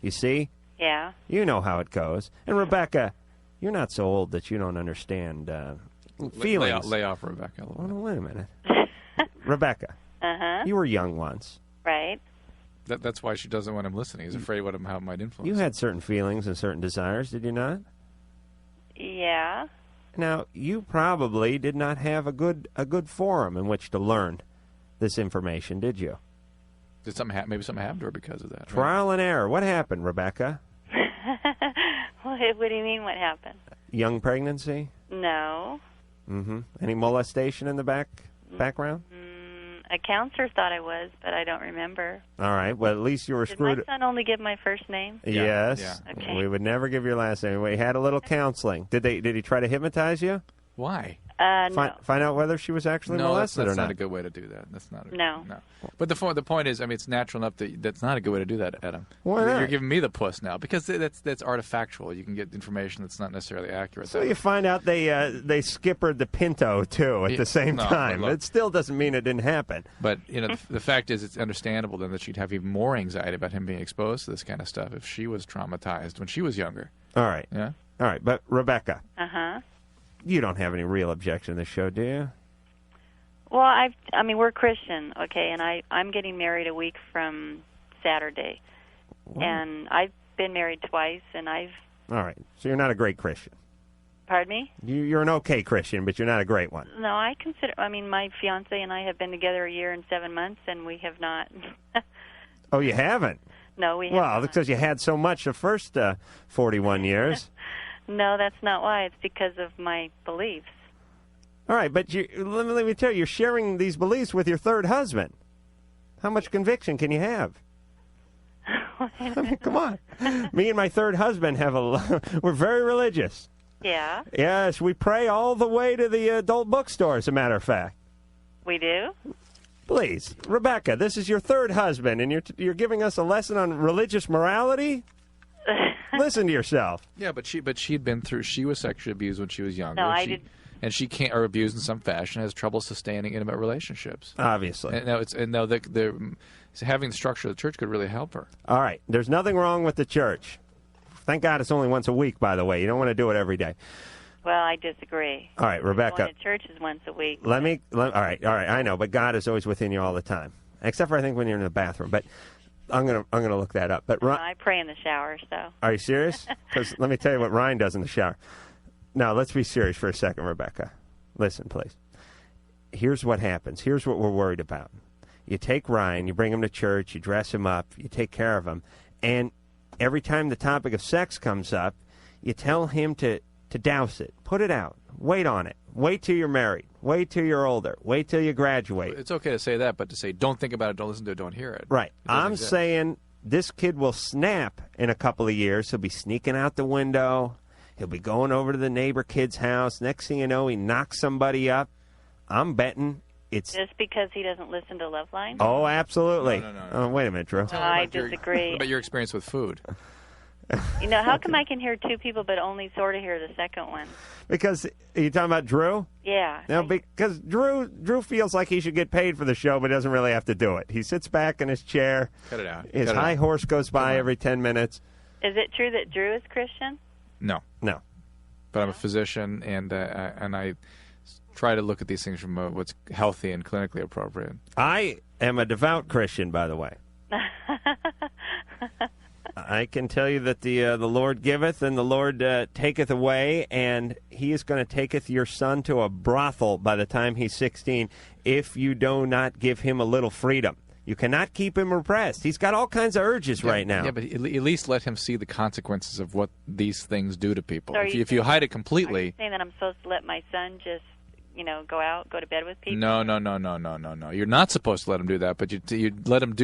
You see? Yeah. You know how it goes. And Rebecca, you're not so old that you don't understand feelings. Lay off Rebecca. Oh, no, wait a minute. Rebecca, you were young once. Right. That's why she doesn't want him listening. He's afraid how it might influence. You had certain feelings and certain desires, did you not? Yeah. Now, you probably did not have a good forum in which to learn this information, did you? Did something maybe something happened to her because of that? Trial and error. What happened, Rebecca? What do you mean, what happened? Young pregnancy? No. Mm-hmm. Any molestation in the background? A counselor thought I was, but I don't remember. All right. Well, at least you were Did screwed. my son only give my first name? Yes. Yeah. Okay. We would never give your last name. We had a little counseling. Did he try to hypnotize you? Why? No. Find out whether she was actually molested that's or not. not a good way to do that. That's not. No. But the point is, I mean, it's natural enough that's not a good way to do that, Adam. Why not? You're giving me the puss now because that's artifactual. You can get information that's not necessarily accurate. So you find out they skippered the Pinto too at the same time. Look, it still doesn't mean it didn't happen. But the fact is, it's understandable then that she'd have even more anxiety about him being exposed to this kind of stuff if she was traumatized when she was younger. All right. Yeah. All right. But Rebecca. Uh-huh. You don't have any real objection to this show, do you? Well, I mean, we're Christian, okay, and I'm getting married a week from Saturday. What? And I've been married twice, and I've... All right. So you're not a great Christian. Pardon me? You're an okay Christian, but you're not a great one. No, I mean, my fiancé and I have been together a year and 7 months, and we have not... Oh, you haven't? No, we haven't. Well, because you had so much the first 41 years. No, that's not why. It's because of my beliefs. All right, but let me tell you, you're sharing these beliefs with your third husband. How much conviction can you have? I mean, come on. Me and my third husband we're very religious. Yeah. Yes, we pray all the way to the adult bookstore, as a matter of fact. We do? Please, Rebecca, this is your third husband, and you're giving us a lesson on religious morality? Listen to yourself. Yeah, but she'd been through. She was sexually abused when she was younger. No, I did. And she can't, or abused in some fashion, has trouble sustaining intimate relationships. Obviously. And now having the structure of the church could really help her. All right. There's nothing wrong with the church. Thank God it's only once a week, by the way. You don't want to do it every day. Well, I disagree. All right, Rebecca. Going to church is once a week. All right. I know, but God is always within you all the time, except for I think when you're in the bathroom. But I'm gonna look that up. But I pray in the shower. So. Are you serious? Because let me tell you what Ryan does in the shower. Now let's be serious for a second, Rebecca. Listen, please. Here's what happens. Here's what we're worried about. You take Ryan, you bring him to church, you dress him up, you take care of him, and every time the topic of sex comes up, you tell him to douse it, put it out, wait on it, wait till you're married, wait till you're older, wait till you graduate. It's okay to say that, but to say don't think about it, don't listen to it, don't hear it. Right. I'm exist. saying this kid will snap in a couple of years. He'll be sneaking out the window. He'll be going over to the neighbor kid's house. Next thing you know, he knocks somebody up. I'm betting it's... Just because he doesn't listen to Loveline? Oh, absolutely. No. Oh, wait a minute, Drew. I disagree. What about your experience with food? You know, how come I can hear two people but only sort of hear the second one? Because, are you talking about Drew? Yeah. No, because Drew feels like he should get paid for the show, but doesn't really have to do it. He sits back in his chair. Cut it out. His high horse goes by every 10 minutes. Is it true that Drew is Christian? No. No. But I'm a physician, and I try to look at these things from what's healthy and clinically appropriate. I am a devout Christian, by the way. I can tell you that the Lord giveth and the Lord taketh away, and he is going to taketh your son to a brothel by the time he's 16 if you do not give him a little freedom. You cannot keep him repressed. He's got all kinds of urges right now. Yeah, but at least let him see the consequences of what these things do to people. So If you hide it Are completely... you saying that I'm supposed to let my son just, go to bed with people? No. You're not supposed to let him do that, but you let him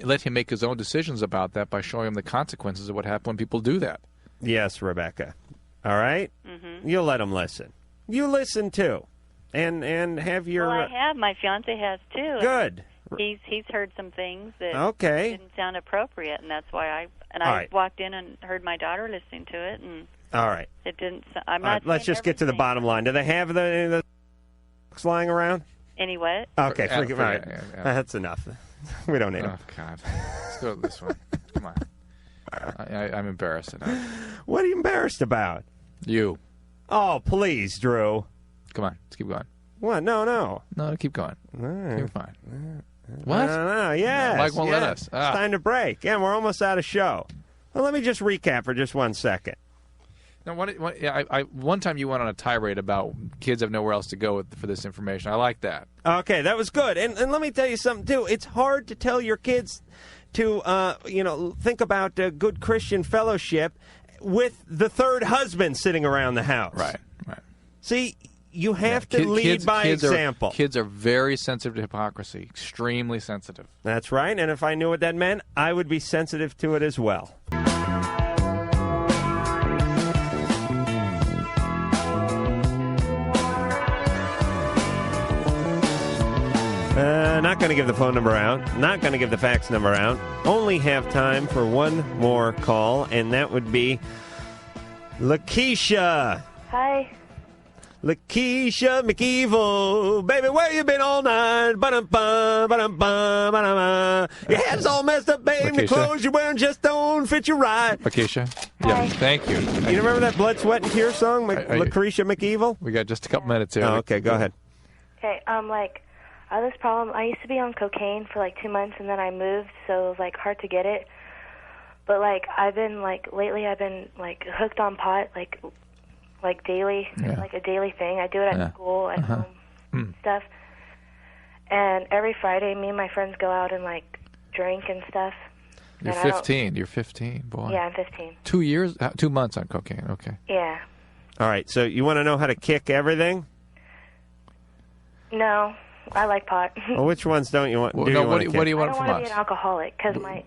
let him make his own decisions about that by showing him the consequences of what happens when people do that. Yes, Rebecca. All right? Mm-hmm. You'll let him listen. You listen, too. And have your... Well, I have. My fiance has, too. Good. He's heard some things that didn't sound appropriate, and that's why I walked in and heard my daughter listening to it, and... All right. It didn't... I'm not let's just get to the bottom line. Do they have any of the lying around? Any what? Okay, forget it. Yeah. That's enough. We don't need them. Oh, God. Let's go to this one. Come on. I'm embarrassed enough. What are you embarrassed about? You. Oh, please, Drew. Come on. Let's keep going. What? No. No, keep going. Right. Keep fine. What? No, yes. Mike won't let us. It's time to break. Yeah, we're almost out of show. Well, let me just recap for just 1 second. Now, one time you went on a tirade about kids have nowhere else to go for this information. I like that. Okay, that was good. And let me tell you something, too. It's hard to tell your kids to, think about good Christian fellowship with the third husband sitting around the house. Right. See, you have to lead by example. Kids are very sensitive to hypocrisy, extremely sensitive. That's right, and if I knew what that meant, I would be sensitive to it as well. Not going to give the phone number out. Not going to give the fax number out. Only have time for one more call, and that would be Lakeisha. Hi. Lakeisha McEvil. Baby, where you been all night? Ba-dum-bum, ba-dum-bum, ba-dum-bum. Your hair's all messed up, babe. The clothes you're wearing just don't fit you right. Lakeisha? Yeah, thank you. You remember that Blood, Sweat, and Tears song, Lakeisha McEvil? We got just a couple minutes here. Oh, okay, go ahead. Okay, I have this problem. I used to be on cocaine for 2 months, and then I moved, so it was hard to get it. But I've been lately I've been hooked on pot daily, a daily thing. I do it at school, at home, stuff. And every Friday, me and my friends go out and drink and stuff. You're 15. You're 15, boy. Yeah, I'm 15. 2 years, 2 months on cocaine. Okay. Yeah. All right. So you want to know how to kick everything? No. I like pot. Well, which ones don't you want? What do you want from us? I don't want to be an alcoholic because my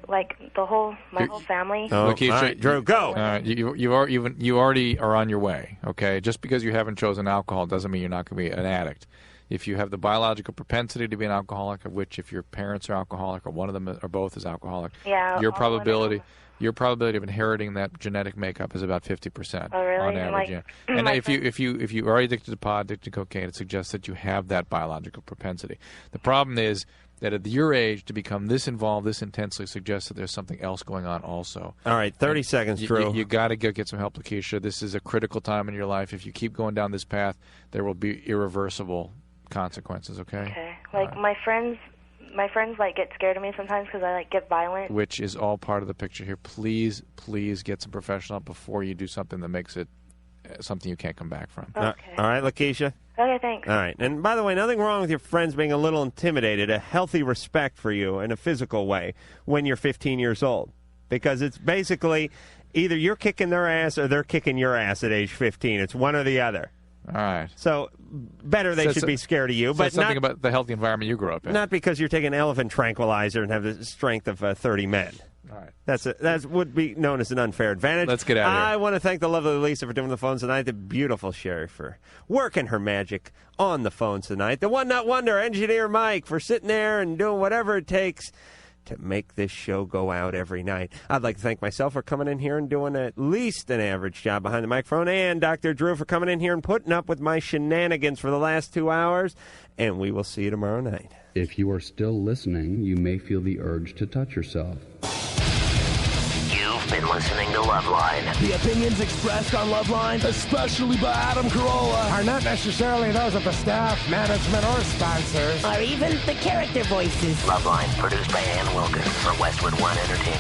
whole family. Oh, okay, all right, Drew, go. You already are on your way. Okay, just because you haven't chosen alcohol doesn't mean you're not going to be an addict. If you have the biological propensity to be an alcoholic, of which if your parents are alcoholic or one of them or both is alcoholic, your probability of inheriting that genetic makeup is about 50% on average. And if you are addicted to pot, addicted to cocaine, it suggests that you have that biological propensity. The problem is that at your age, to become this involved, this intensely, suggests that there's something else going on also. All right, 30 seconds, Drew. You got to get some help, Lakeisha. This is a critical time in your life. If you keep going down this path, there will be irreversible consequences. Okay. Okay. My friends get scared of me sometimes because I get violent. Which is all part of the picture here. Please get some professional help before you do something that makes it something you can't come back from. Okay. All right, Lakeisha. Okay, thanks. All right. And by the way, nothing wrong with your friends being a little intimidated. A healthy respect for you in a physical way when you're 15 years old, because it's basically either you're kicking their ass or they're kicking your ass at age 15. It's one or the other. All right. So better they should be scared of you. But something about the healthy environment you grew up in. Not because you're taking elephant tranquilizer and have the strength of 30 men. All right. That would be known as an unfair advantage. Let's get out of here. I want to thank the lovely Lisa for doing the phones tonight, the beautiful Sherry for working her magic on the phones tonight, the one not wonder, engineer Mike, for sitting there and doing whatever it takes to make this show go out every night. I'd like to thank myself for coming in here and doing at least an average job behind the microphone, and Dr. Drew for coming in here and putting up with my shenanigans for the last 2 hours, and we will see you tomorrow night. If you are still listening, you may feel the urge to touch yourself. You've been listening to Loveline. The opinions expressed on Loveline, especially by Adam Carolla, are not necessarily those of the staff, management, or sponsors. Or even the character voices. Loveline, produced by Ann Wilkins for Westwood One Entertainment.